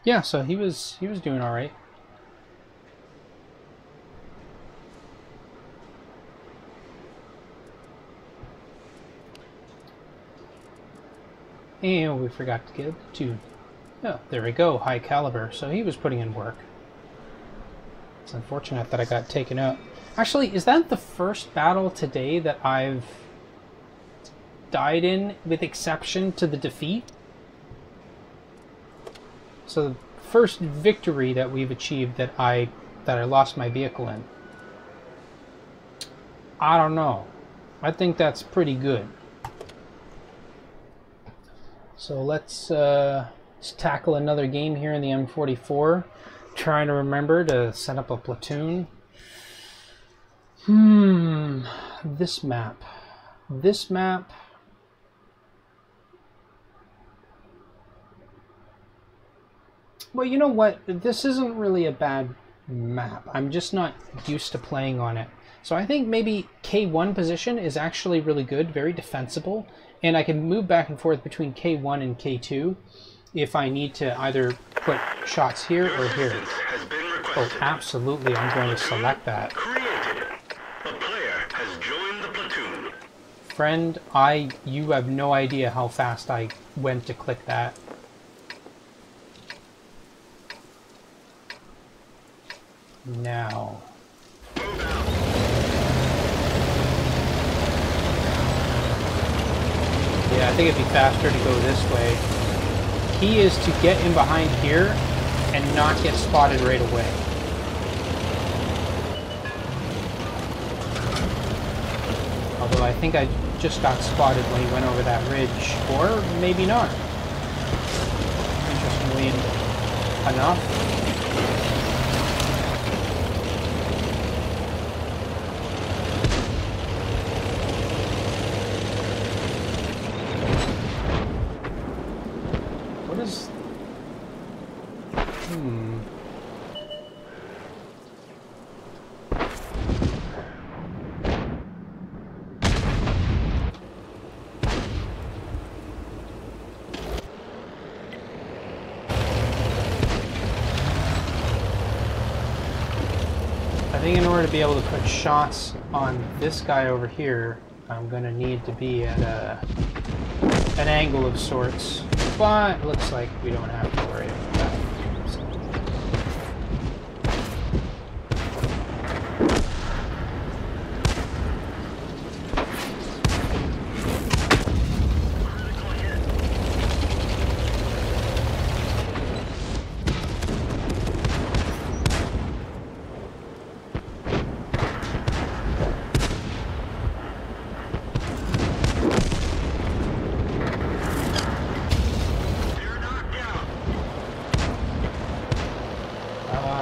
Yeah, so he was doing all right. And we forgot to get to... Oh, there we go, high caliber. So he was putting in work. It's unfortunate that I got taken out. Actually, is that the first battle today that I've died in, with exception to the defeat? So the first victory that we've achieved that I lost my vehicle in. I don't know. I think that's pretty good. So let's tackle another game here in the M44. Trying to remember to set up a platoon. This map. This map. Well, you know what? This isn't really a bad map. I'm just not used to playing on it. So I think maybe K1 position is actually really good, very defensible, and I can move back and forth between K1 and K2 if I need to either put shots here or here. Oh, absolutely, I'm going to select that. A player has joined the platoon. Friend, you have no idea how fast I went to click that. Now. Yeah, I think it'd be faster to go this way. Key is to get in behind here and not get spotted right away. Although I think I just got spotted when he went over that ridge, or maybe not. Interestingly enough. I think in order to be able to put shots on this guy over here, I'm going to need to be at an angle of sorts, but it looks like we don't have to worry about that. So.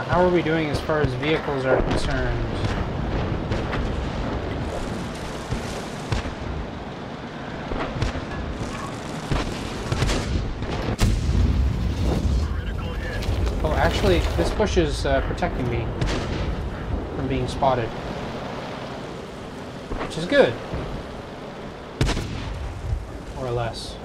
How are we doing as far as vehicles are concerned? Actually, this bush is protecting me from being spotted, which is good, more or less.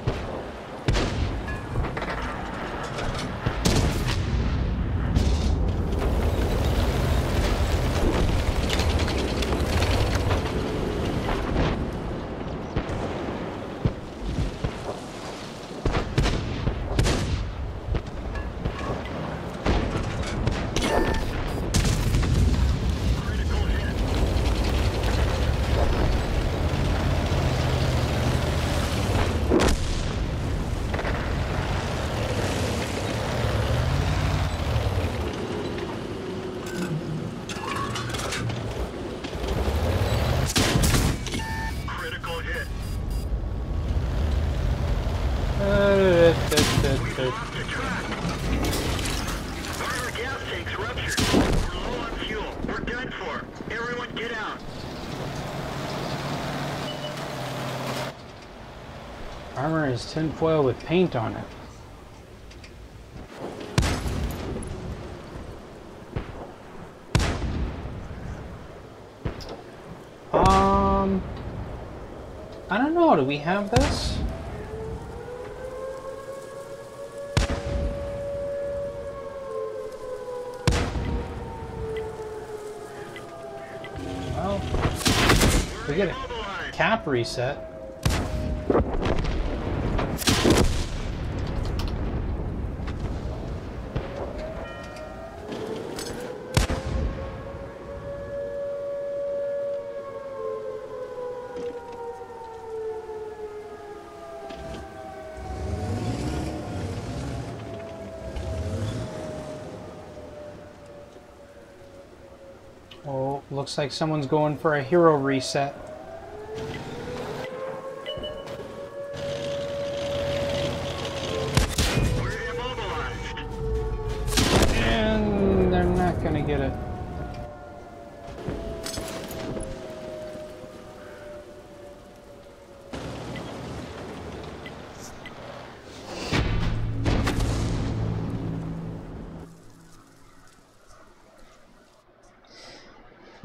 Armor is tinfoil with paint on it. I don't know, do we have this? Well, we get a cap reset. Oh, looks like someone's going for a hero reset. We're immobilized. And they're not gonna get it.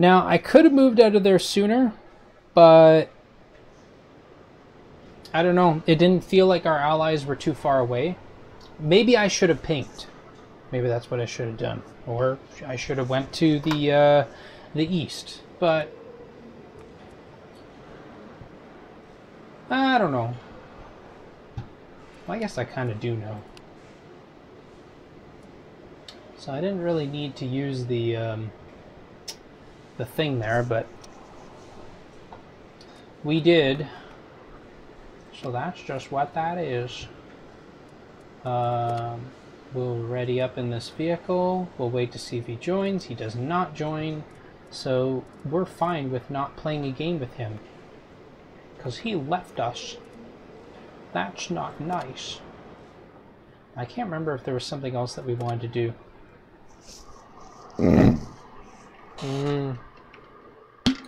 Now, I could have moved out of there sooner, but I don't know. It didn't feel like our allies were too far away. Maybe I should have pinged. Maybe that's what I should have done. Or I should have went to the east. But I don't know. Well, I guess I kind of do know. So I didn't really need to use the thing there, but we did. So that's just what that is. We'll ready up in this vehicle. We'll wait to see if he joins. He does not join, so we're fine with not playing a game with him because he left us. That's not nice. I can't remember if there was something else that we wanted to do.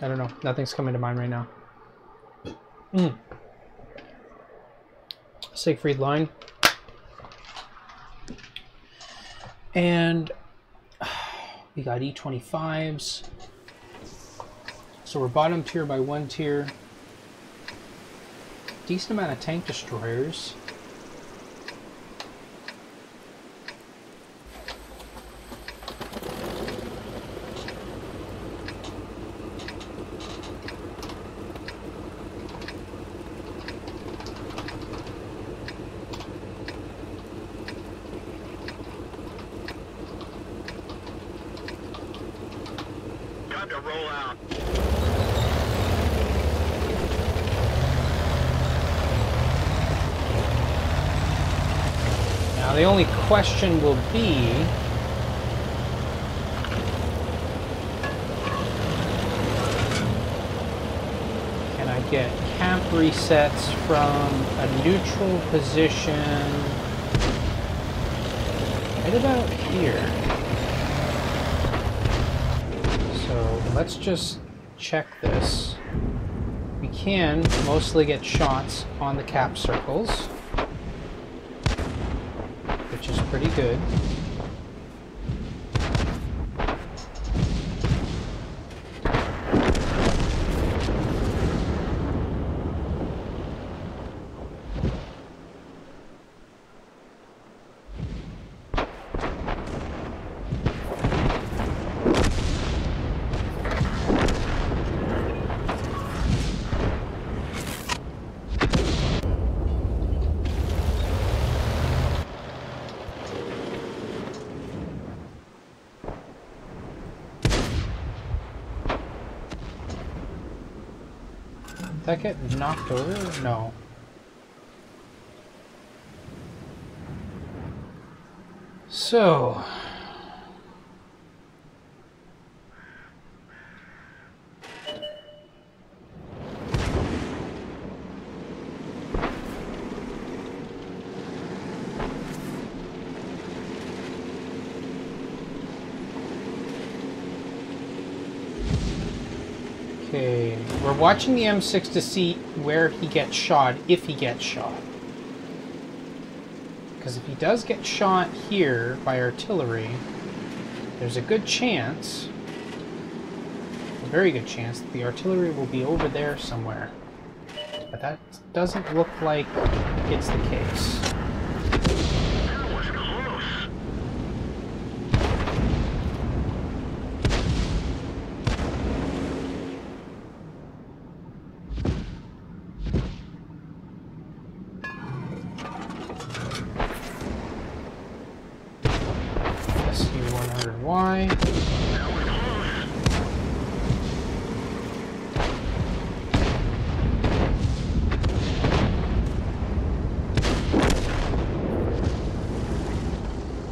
I don't know. Nothing's coming to mind right now. Siegfried line. And we got E25s. So we're bottom tier by 1 tier. Decent amount of tank destroyers. To roll out. Now the only question will be, can I get camp resets from a neutral position right about here? Let's just check this. We can mostly get shots on the cap circles, which is pretty good. that get knocked over? No. So... Okay, we're watching the M6 to see where he gets shot, if he gets shot. Because if he does get shot here by artillery, there's a good chance, a very good chance, that the artillery will be over there somewhere. But that doesn't look like it's the case. That was close. SU-100Y. That was close.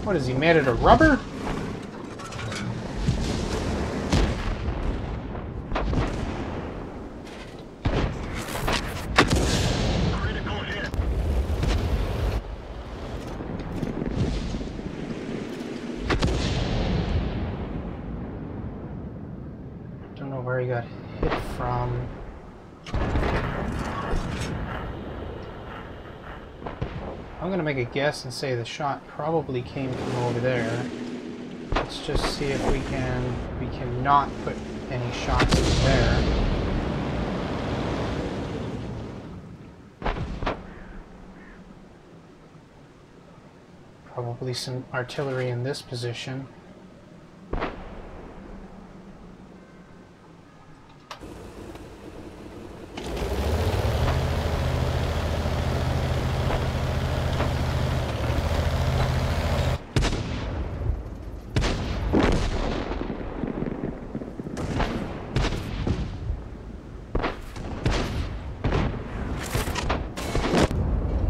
What is he, made out of rubber? Critical hit. Don't know where he got hit from. I'm gonna make a guess and say the shot probably came from over there. Let's just see if we can not put any shots in there. Probably some artillery in this position.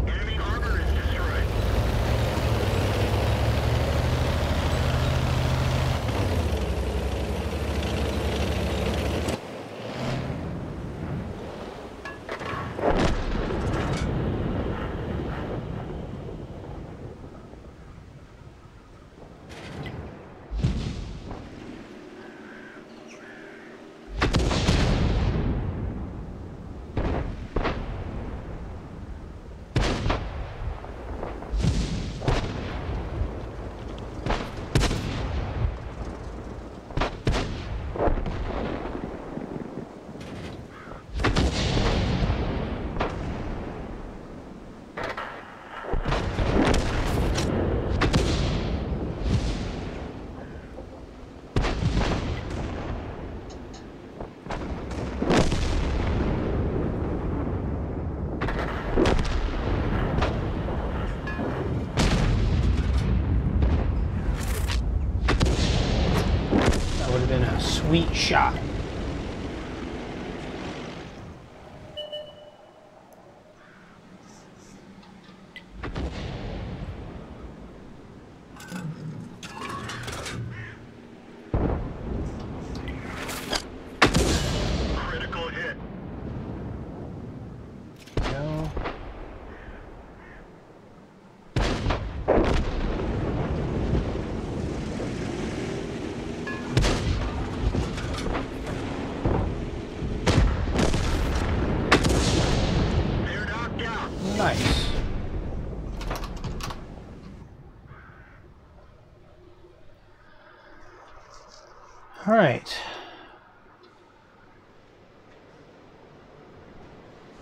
Enemy armor is destroyed. That would have been a sweet shot. Critical hit. No. They're knocked out. Nice. All right.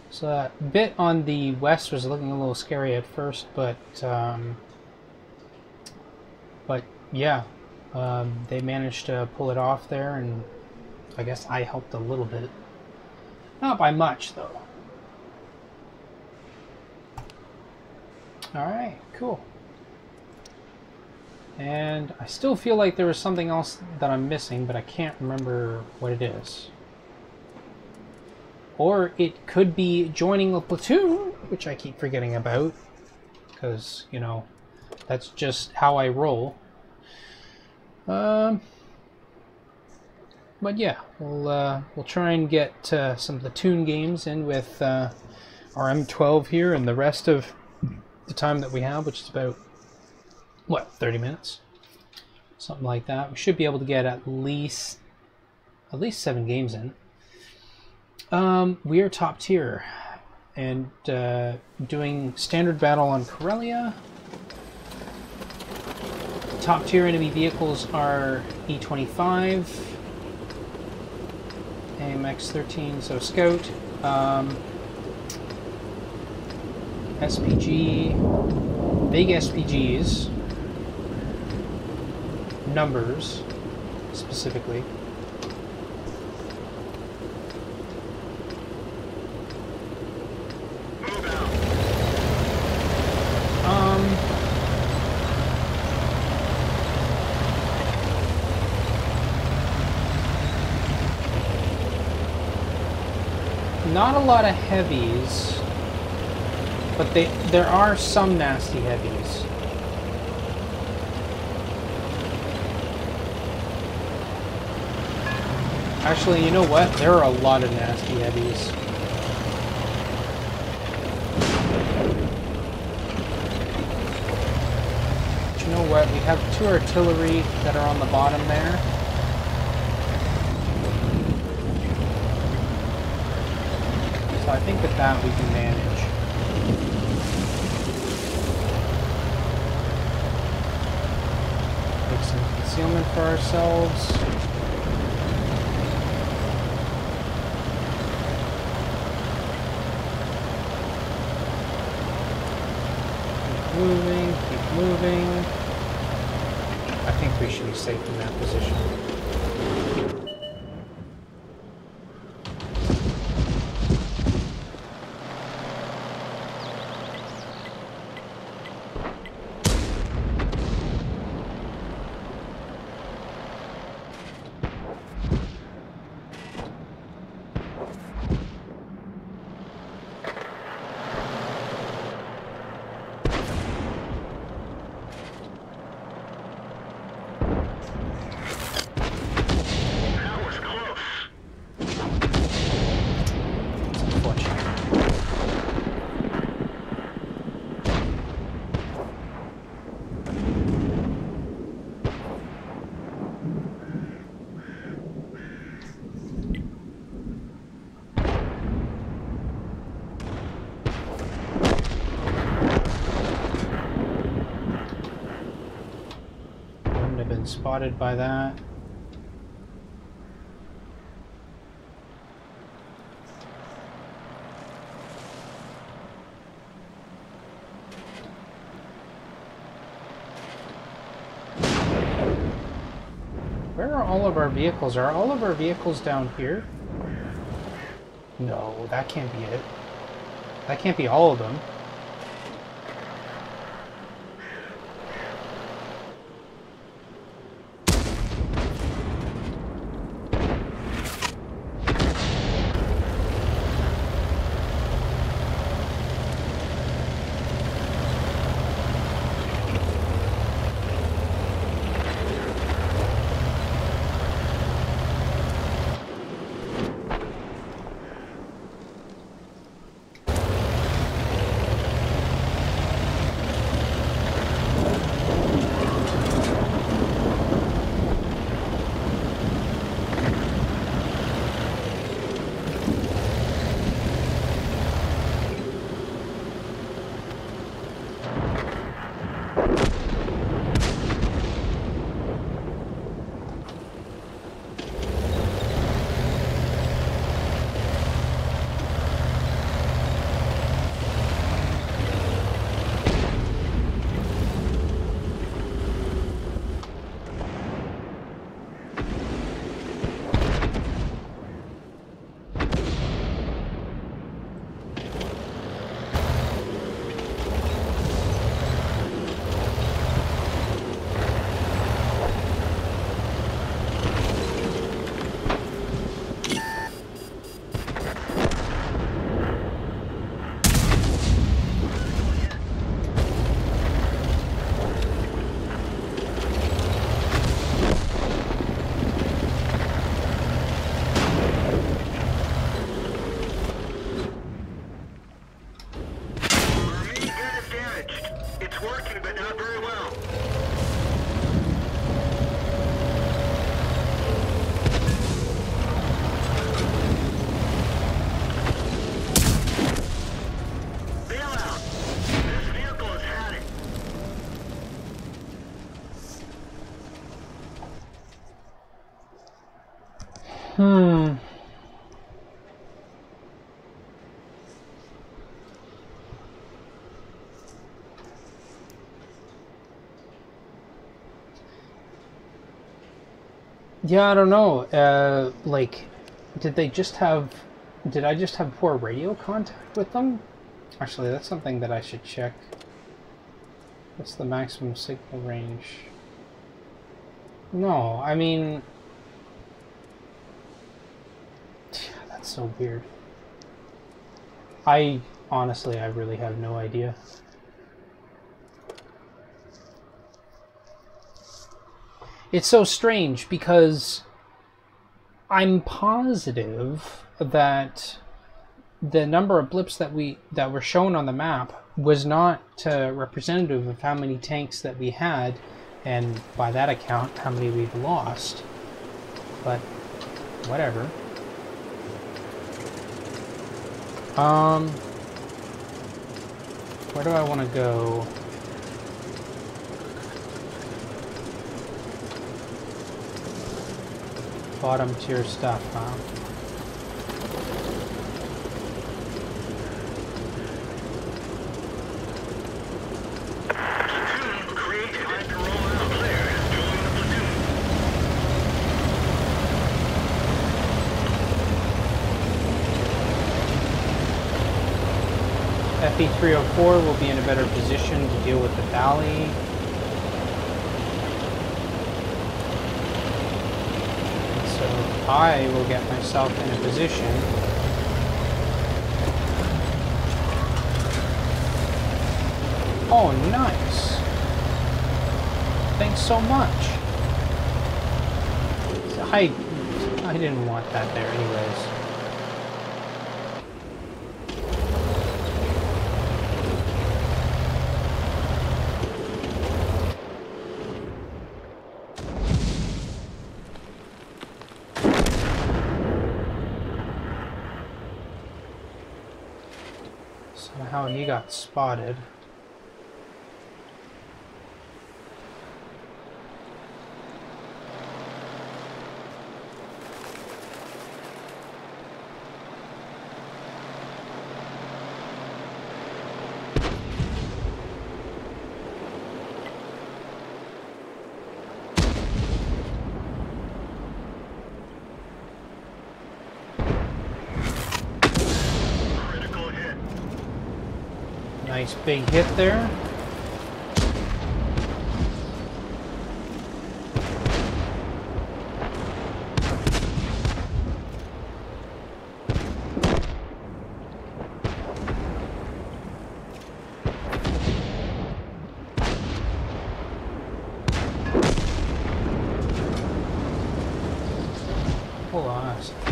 So that bit on the west was looking a little scary at first, but yeah, they managed to pull it off there, and I guess I helped a little bit. Not by much, though. All right, cool. And I still feel like there was something else that I'm missing, but I can't remember what it is. or it could be joining a platoon, which I keep forgetting about, because, you know, that's just how I roll. But yeah, we'll try and get some platoon games in with our M12 here, and the rest of the time that we have, which is about, what, 30 minutes? Something like that. We should be able to get at least 7 games in. We are top tier, and doing standard battle on Corellia. Top tier enemy vehicles are E25, AMX-13, so Scout, SPG, big SPGs, numbers specifically. Not a lot of heavies, but there are some nasty heavies. Actually, you know what? There are a lot of nasty heavies. But you know what? We have 2 artillery that are on the bottom there. So I think with that we can manage. Make some concealment for ourselves. Keep moving. I think we should be safe in that position. Spotted by that. Where are all of our vehicles? Are all of our vehicles down here? No, that can't be it. That can't be all of them. Yeah, I don't know. Like, did I just have poor radio contact with them? Actually, that's something that I should check. What's the maximum signal range? No, I mean... That's so weird. Honestly, I really have no idea. It's so strange because I'm positive that the number of blips that were shown on the map was not representative of how many tanks that we had, and by that account, how many we've lost. But whatever. Where do I want to go? Bottom tier stuff, huh? Platoon, create time to roll out. Clear. Join the platoon. FE304 will be in a better position to deal with the valley. So I will get myself in a position Oh, nice. Thanks so much. I didn't want that there anyways. Somehow he got spotted. Nice big hit there. Hold on a second.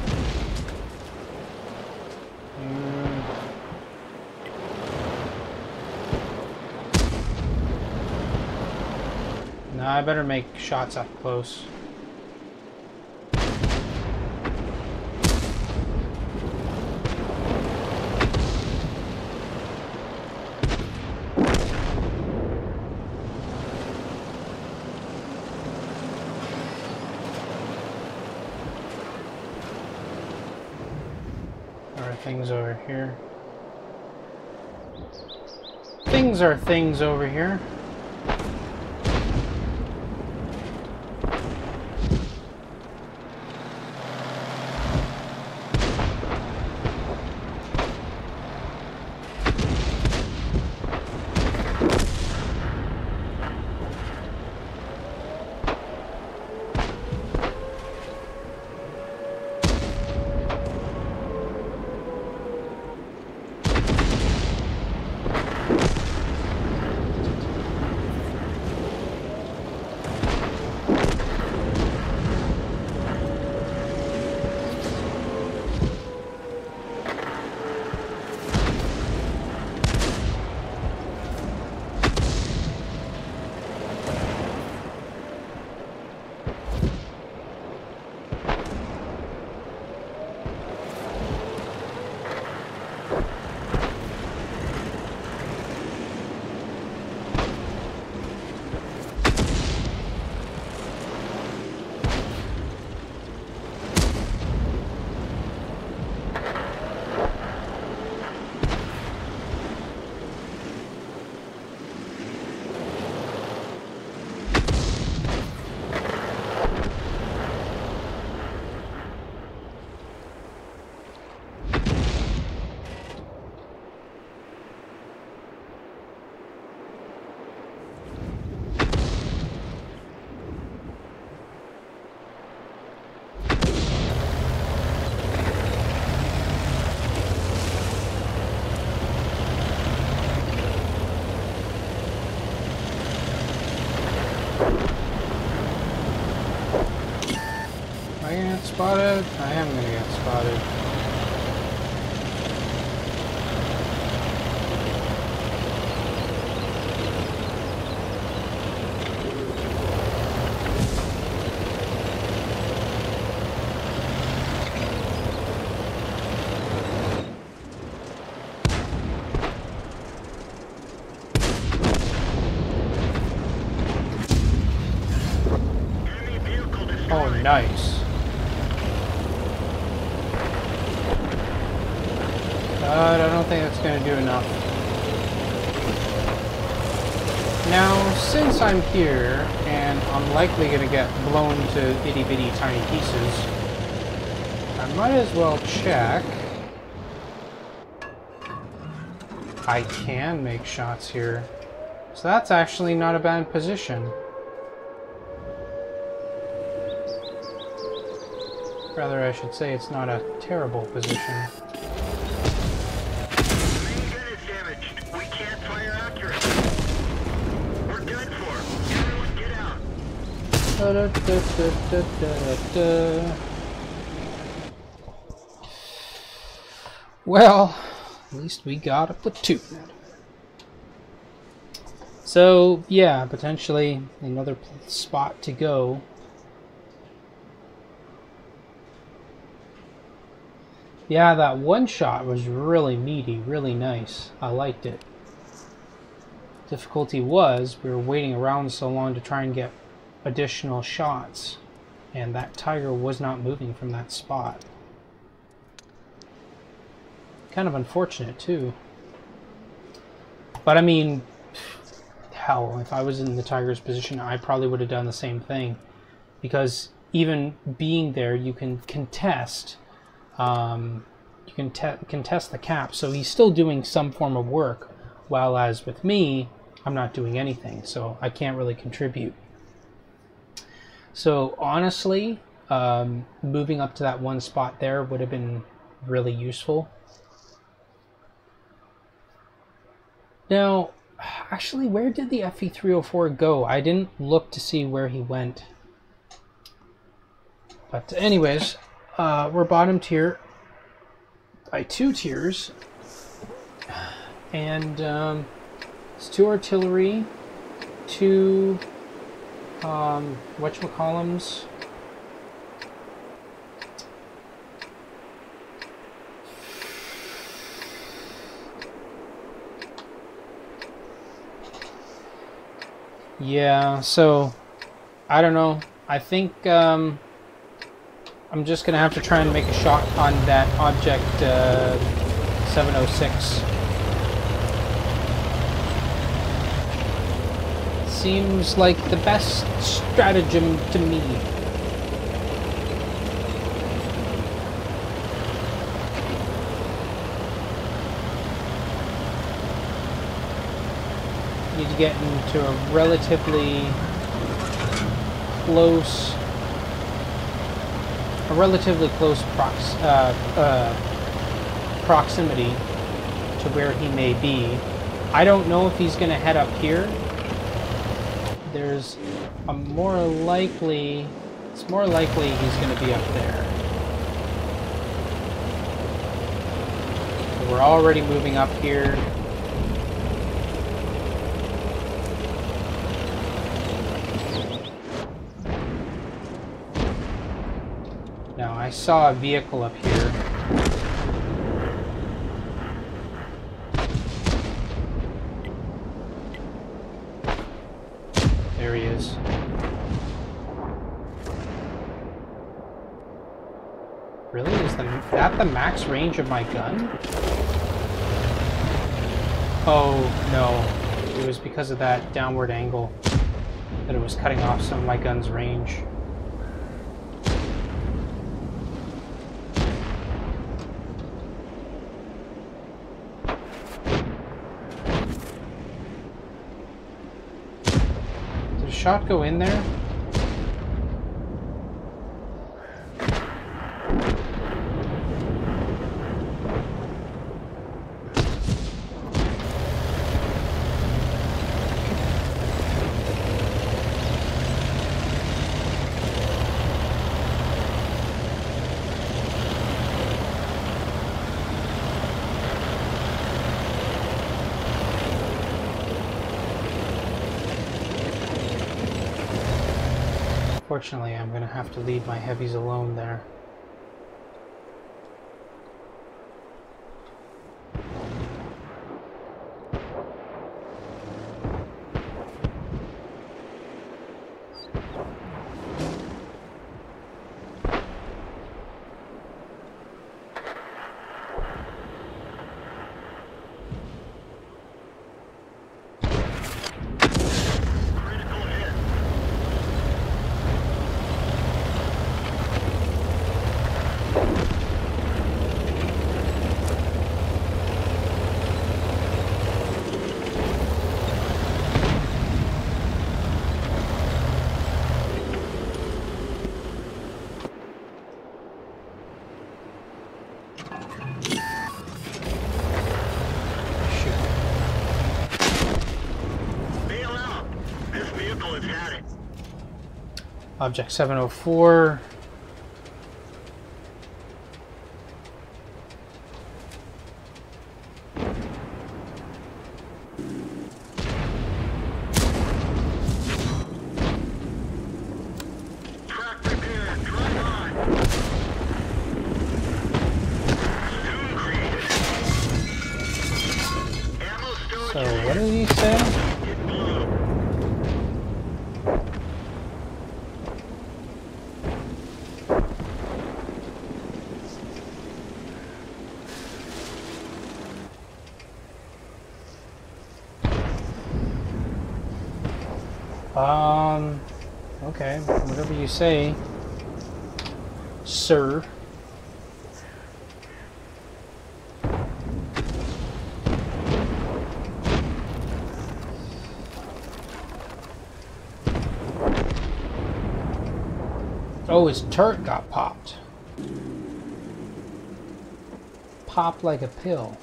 I better make shots up close. There are things over here. Things are things over here. Am I gonna get spotted? I am gonna get spotted. Enemy vehicle destroyed. Oh, nice. But I don't think that's going to do enough. Now, since I'm here, and I'm likely going to get blown to itty-bitty tiny pieces, I might as well check. I can make shots here. So that's actually not a bad position. Rather, I should say it's not a terrible position. Main gun is damaged. We can't fire accurately. We're done for. Everyone get out. Da-da-da-da-da-da-da. Well, at least we got a platoon. So, yeah, potentially another spot to go. Yeah, that one shot was really meaty, really nice. I liked it. Difficulty was, we were waiting around so long to try and get additional shots, and that tiger was not moving from that spot. Kind of unfortunate, too. But I mean, hell, if I was in the tiger's position, I probably would have done the same thing. Because even being there, you can contest. You can contest the cap, so he's still doing some form of work, while as with me, I'm not doing anything, so I can't really contribute. So honestly, moving up to that one spot there would have been really useful. Now, actually, where did the FE304 go? I didn't look to see where he went. But anyways, we're bottom tier by 2 tiers, and it's 2 artillery, 2 whatchamacallums, yeah, so I don't know. I think I'm just gonna have to try and make a shot on that object 706. Seems like the best stratagem to me. Need to get into a relatively close proximity to where he may be. I don't know if he's going to head up here. There's a more likely, it's more likely he's going to be up there. So we're already moving up here. Now, I saw a vehicle up here. There he is. Really? Is that the max range of my gun? Oh, no. It was because of that downward angle that it was cutting off some of my gun's range. Shot go in there? Unfortunately, I'm going to have to leave my heavies alone there. Object 704. Track repair. Drive on. Soon created. Ammo storage. So what did he say? Get blue. Okay, whatever you say, sir. Oh, his turret got popped. Popped like a pill.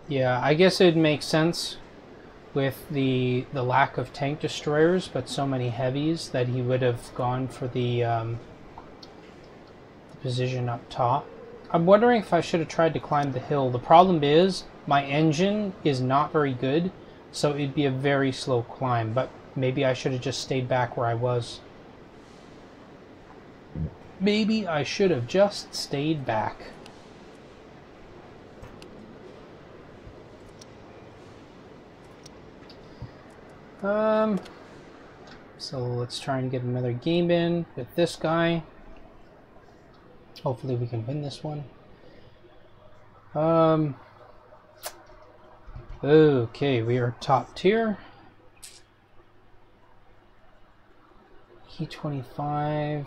Yeah, I guess it makes sense with the lack of tank destroyers, but so many heavies that he would have gone for the position up top. I'm wondering if I should have tried to climb the hill. The problem is my engine is not very good, so it'd be a very slow climb, but maybe I should have just stayed back where I was. Maybe I should have just stayed back. So let's try and get another game in with this guy. Hopefully we can win this one. Okay, we are top tier. Key 25.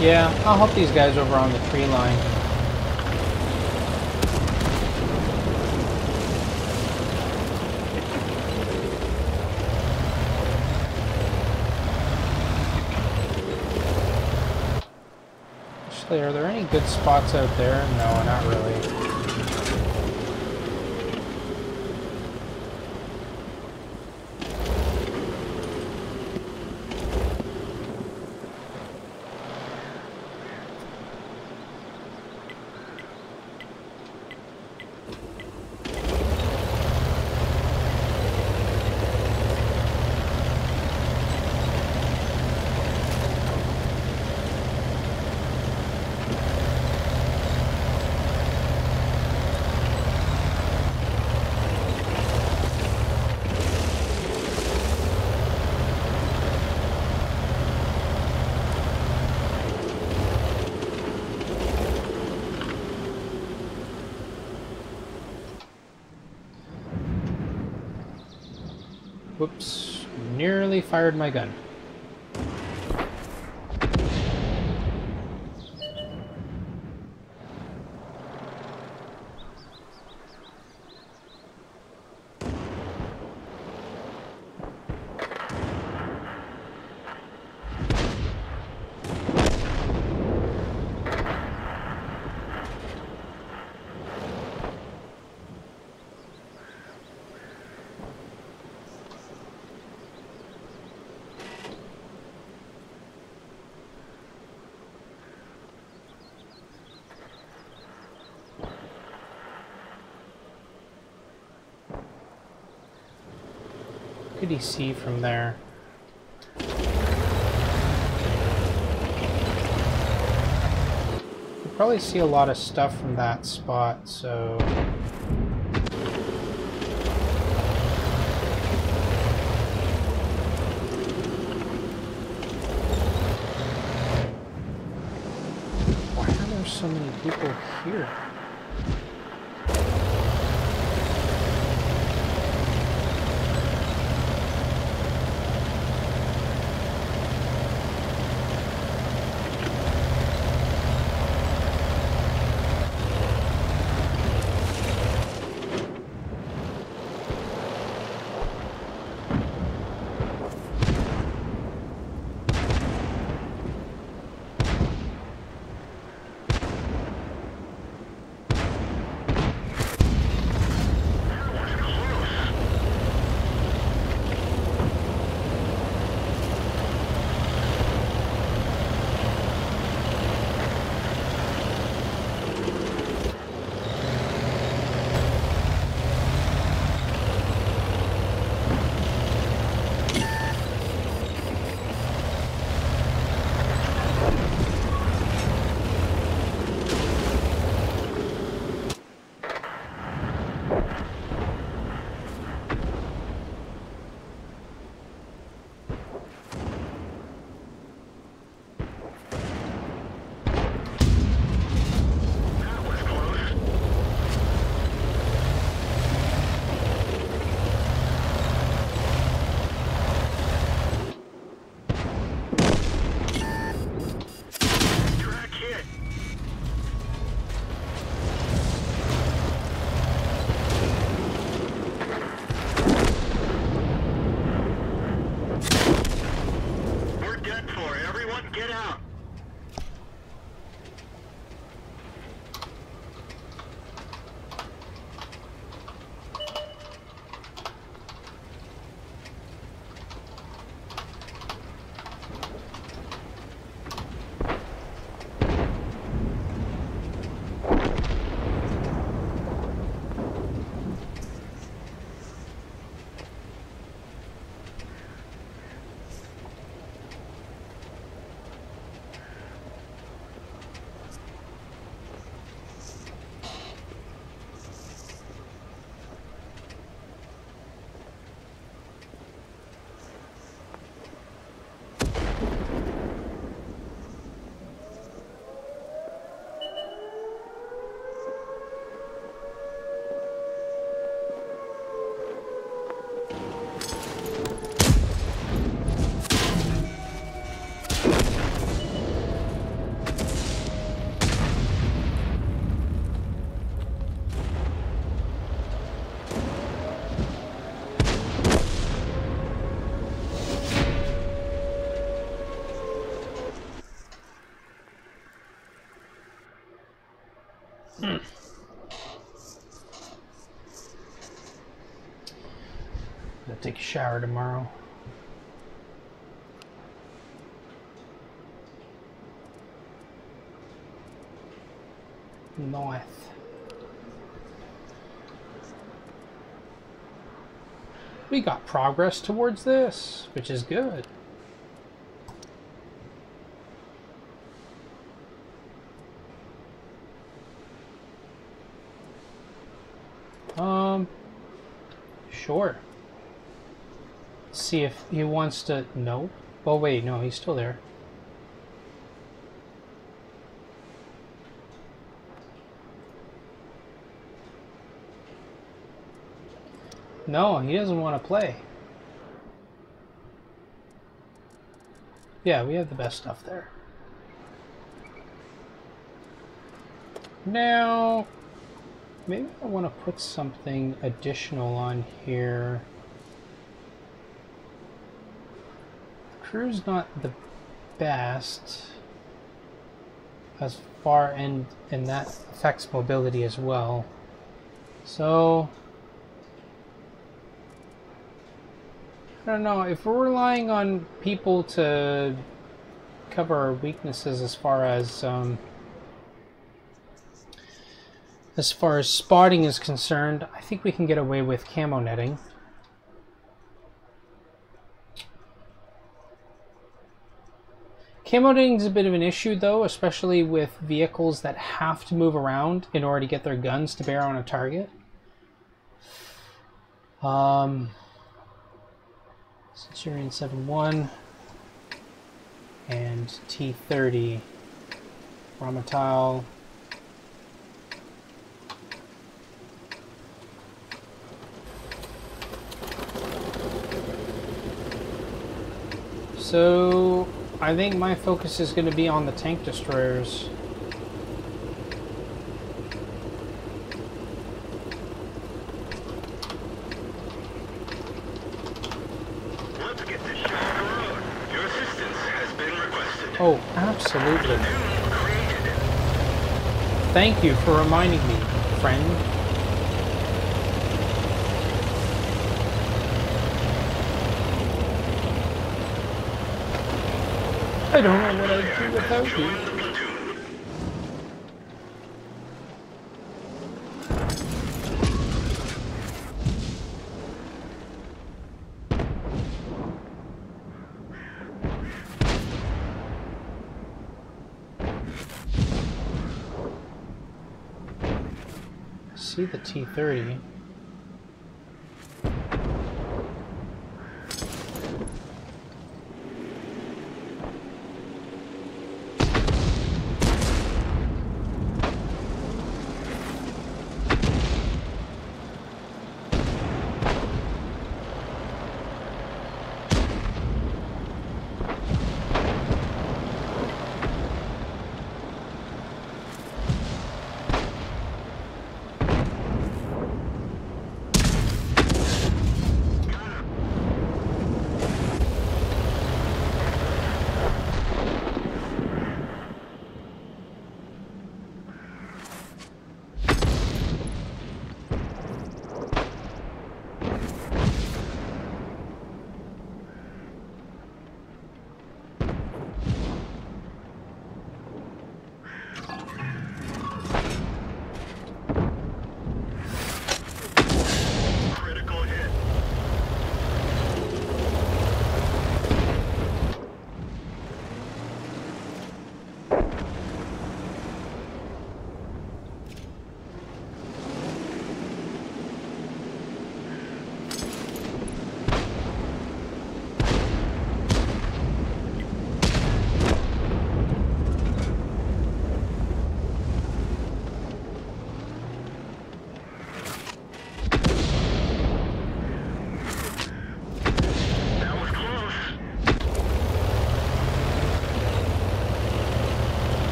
Yeah, I'll help these guys over on the tree line. Actually, are there any good spots out there? No, not really. Whoops. Nearly fired my gun. What could he see from there? Could probably see a lot of stuff from that spot, so... Why are there so many people here? Gonna take a shower tomorrow. Nice. We got progress towards this, which is good. Sure. See if he wants to... No? Oh wait, no, he's still there. No, he doesn't want to play. Yeah, we have the best stuff there. Now, maybe I want to put something additional on here. Crew's not the best as far, and that affects mobility as well. So I don't know if we're relying on people to cover our weaknesses as far as spotting is concerned. I think we can get away with camo netting. Camo netting is a bit of an issue though, especially with vehicles that have to move around in order to get their guns to bear on a target. Centurion 7-1 and T-30 Ramatal. So I think my focus is going to be on the tank destroyers. Let's get this show on the road. Your assistance has been requested. Oh, absolutely. Platoon created. Thank you for reminding me, friend. I don't know what I'd do without you. Join the platoon. See the T-30.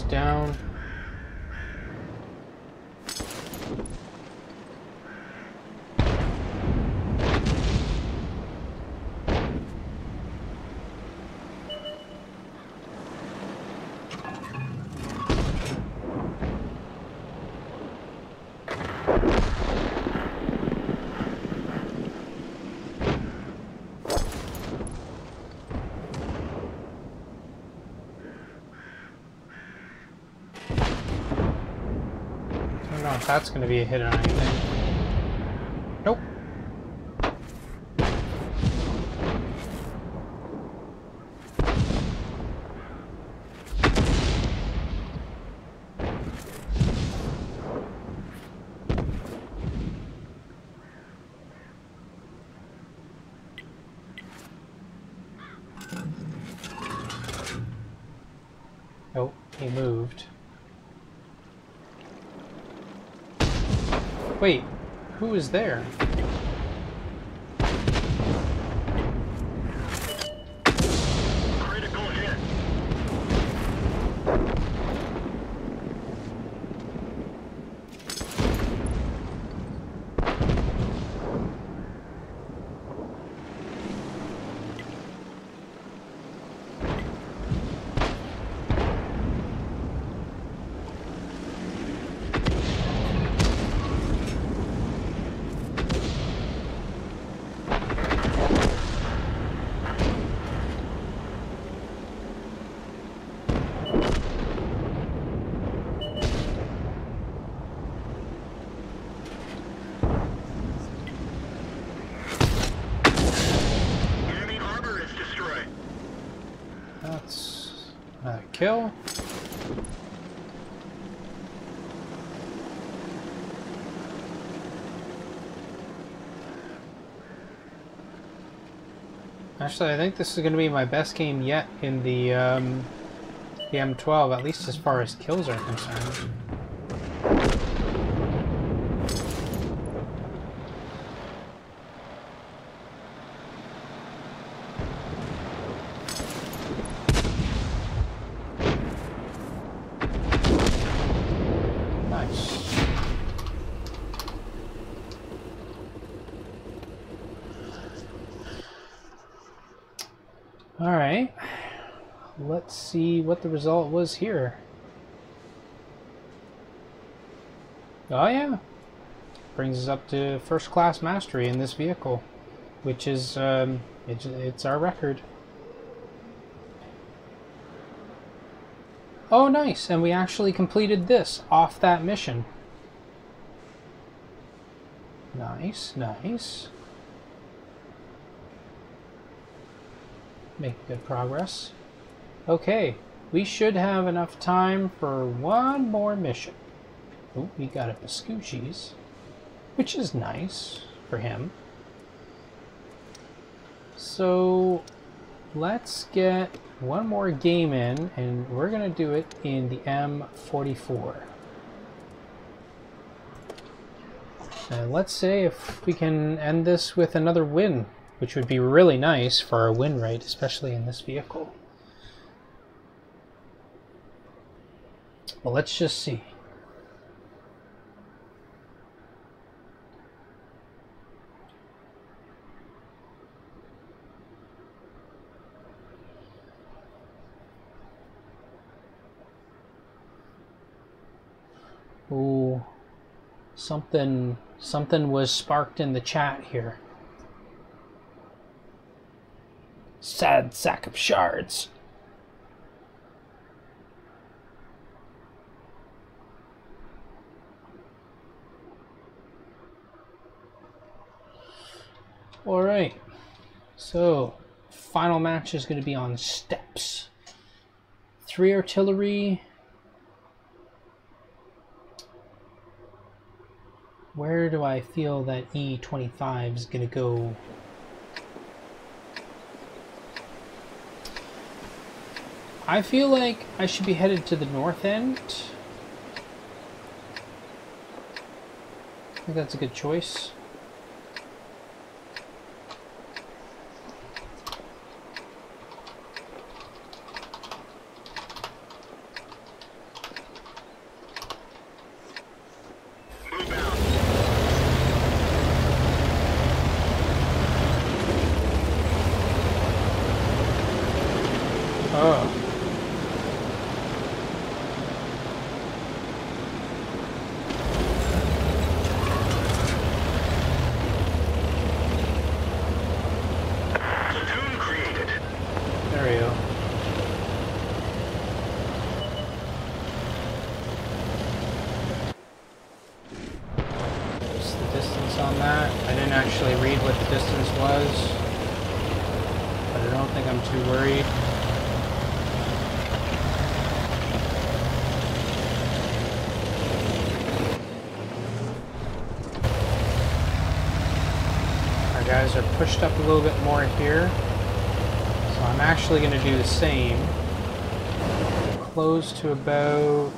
down. I don't know if that's going to be a hit on anything. Nope. Nope, he moved. Wait, who is there? Critical hit. Enemy armor is destroyed. That's a kill. Actually, I think this is going to be my best game yet in the M12, at least as far as kills are concerned. Nice. Alright, let's see what the result was here. Oh yeah, brings us up to first class mastery in this vehicle, which is, it's our record. Oh nice, and we actually completed this off that mission. Nice, nice. Making good progress. Okay, we should have enough time for one more mission. Oh, we got a Pascucci's, which is nice for him. So let's get one more game in, and we're gonna do it in the M44. And let's say if we can end this with another win, which would be really nice for our win rate, especially in this vehicle. Well, let's just see. Ooh, something was sparked in the chat here. Sad sack of shards. All right, so final match is going to be on steps. 3 artillery. Where do I feel that E25 is going to go? I feel like I should be headed to the north end. I think that's a good choice. distance on that. I didn't actually read what the distance was, but I don't think I'm too worried. Our guys are pushed up a little bit more here, so I'm actually going to do the same. Close to about...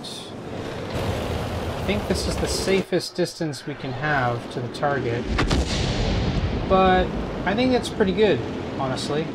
I think this is the safest distance we can have to the target, but I think that's pretty good, honestly.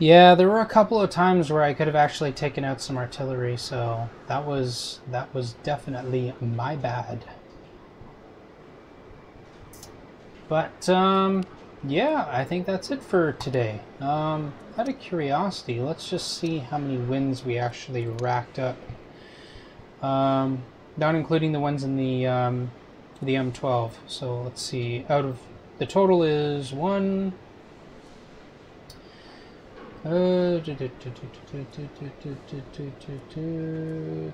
Yeah, there were a couple of times where I could have actually taken out some artillery, so that was definitely my bad. But yeah, I think that's it for today. Out of curiosity, let's just see how many wins we actually racked up. Not including the ones in the M12. So let's see. Out of the total is 1.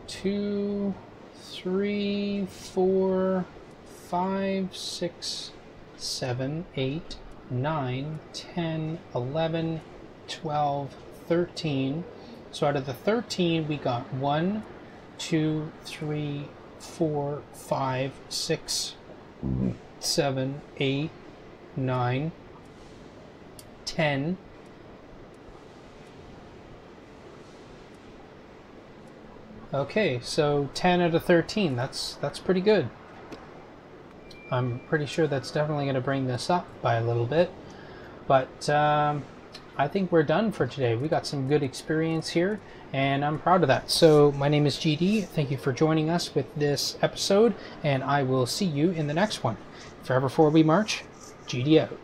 2, 3, 4, 5, 6, 7, 8, 9, 10, 11, 12, 13. So out of the 13, we got 1, 2, 3, 4, 5, 6, 7, 8, 9, 10. Okay, so 10 out of 13. That's pretty good. I'm pretty sure that's definitely going to bring this up by a little bit. But I think we're done for today. We got some good experience here, and I'm proud of that. So my name is GD. Thank you for joining us with this episode, and I will see you in the next one. Forever Forward We March, GD out.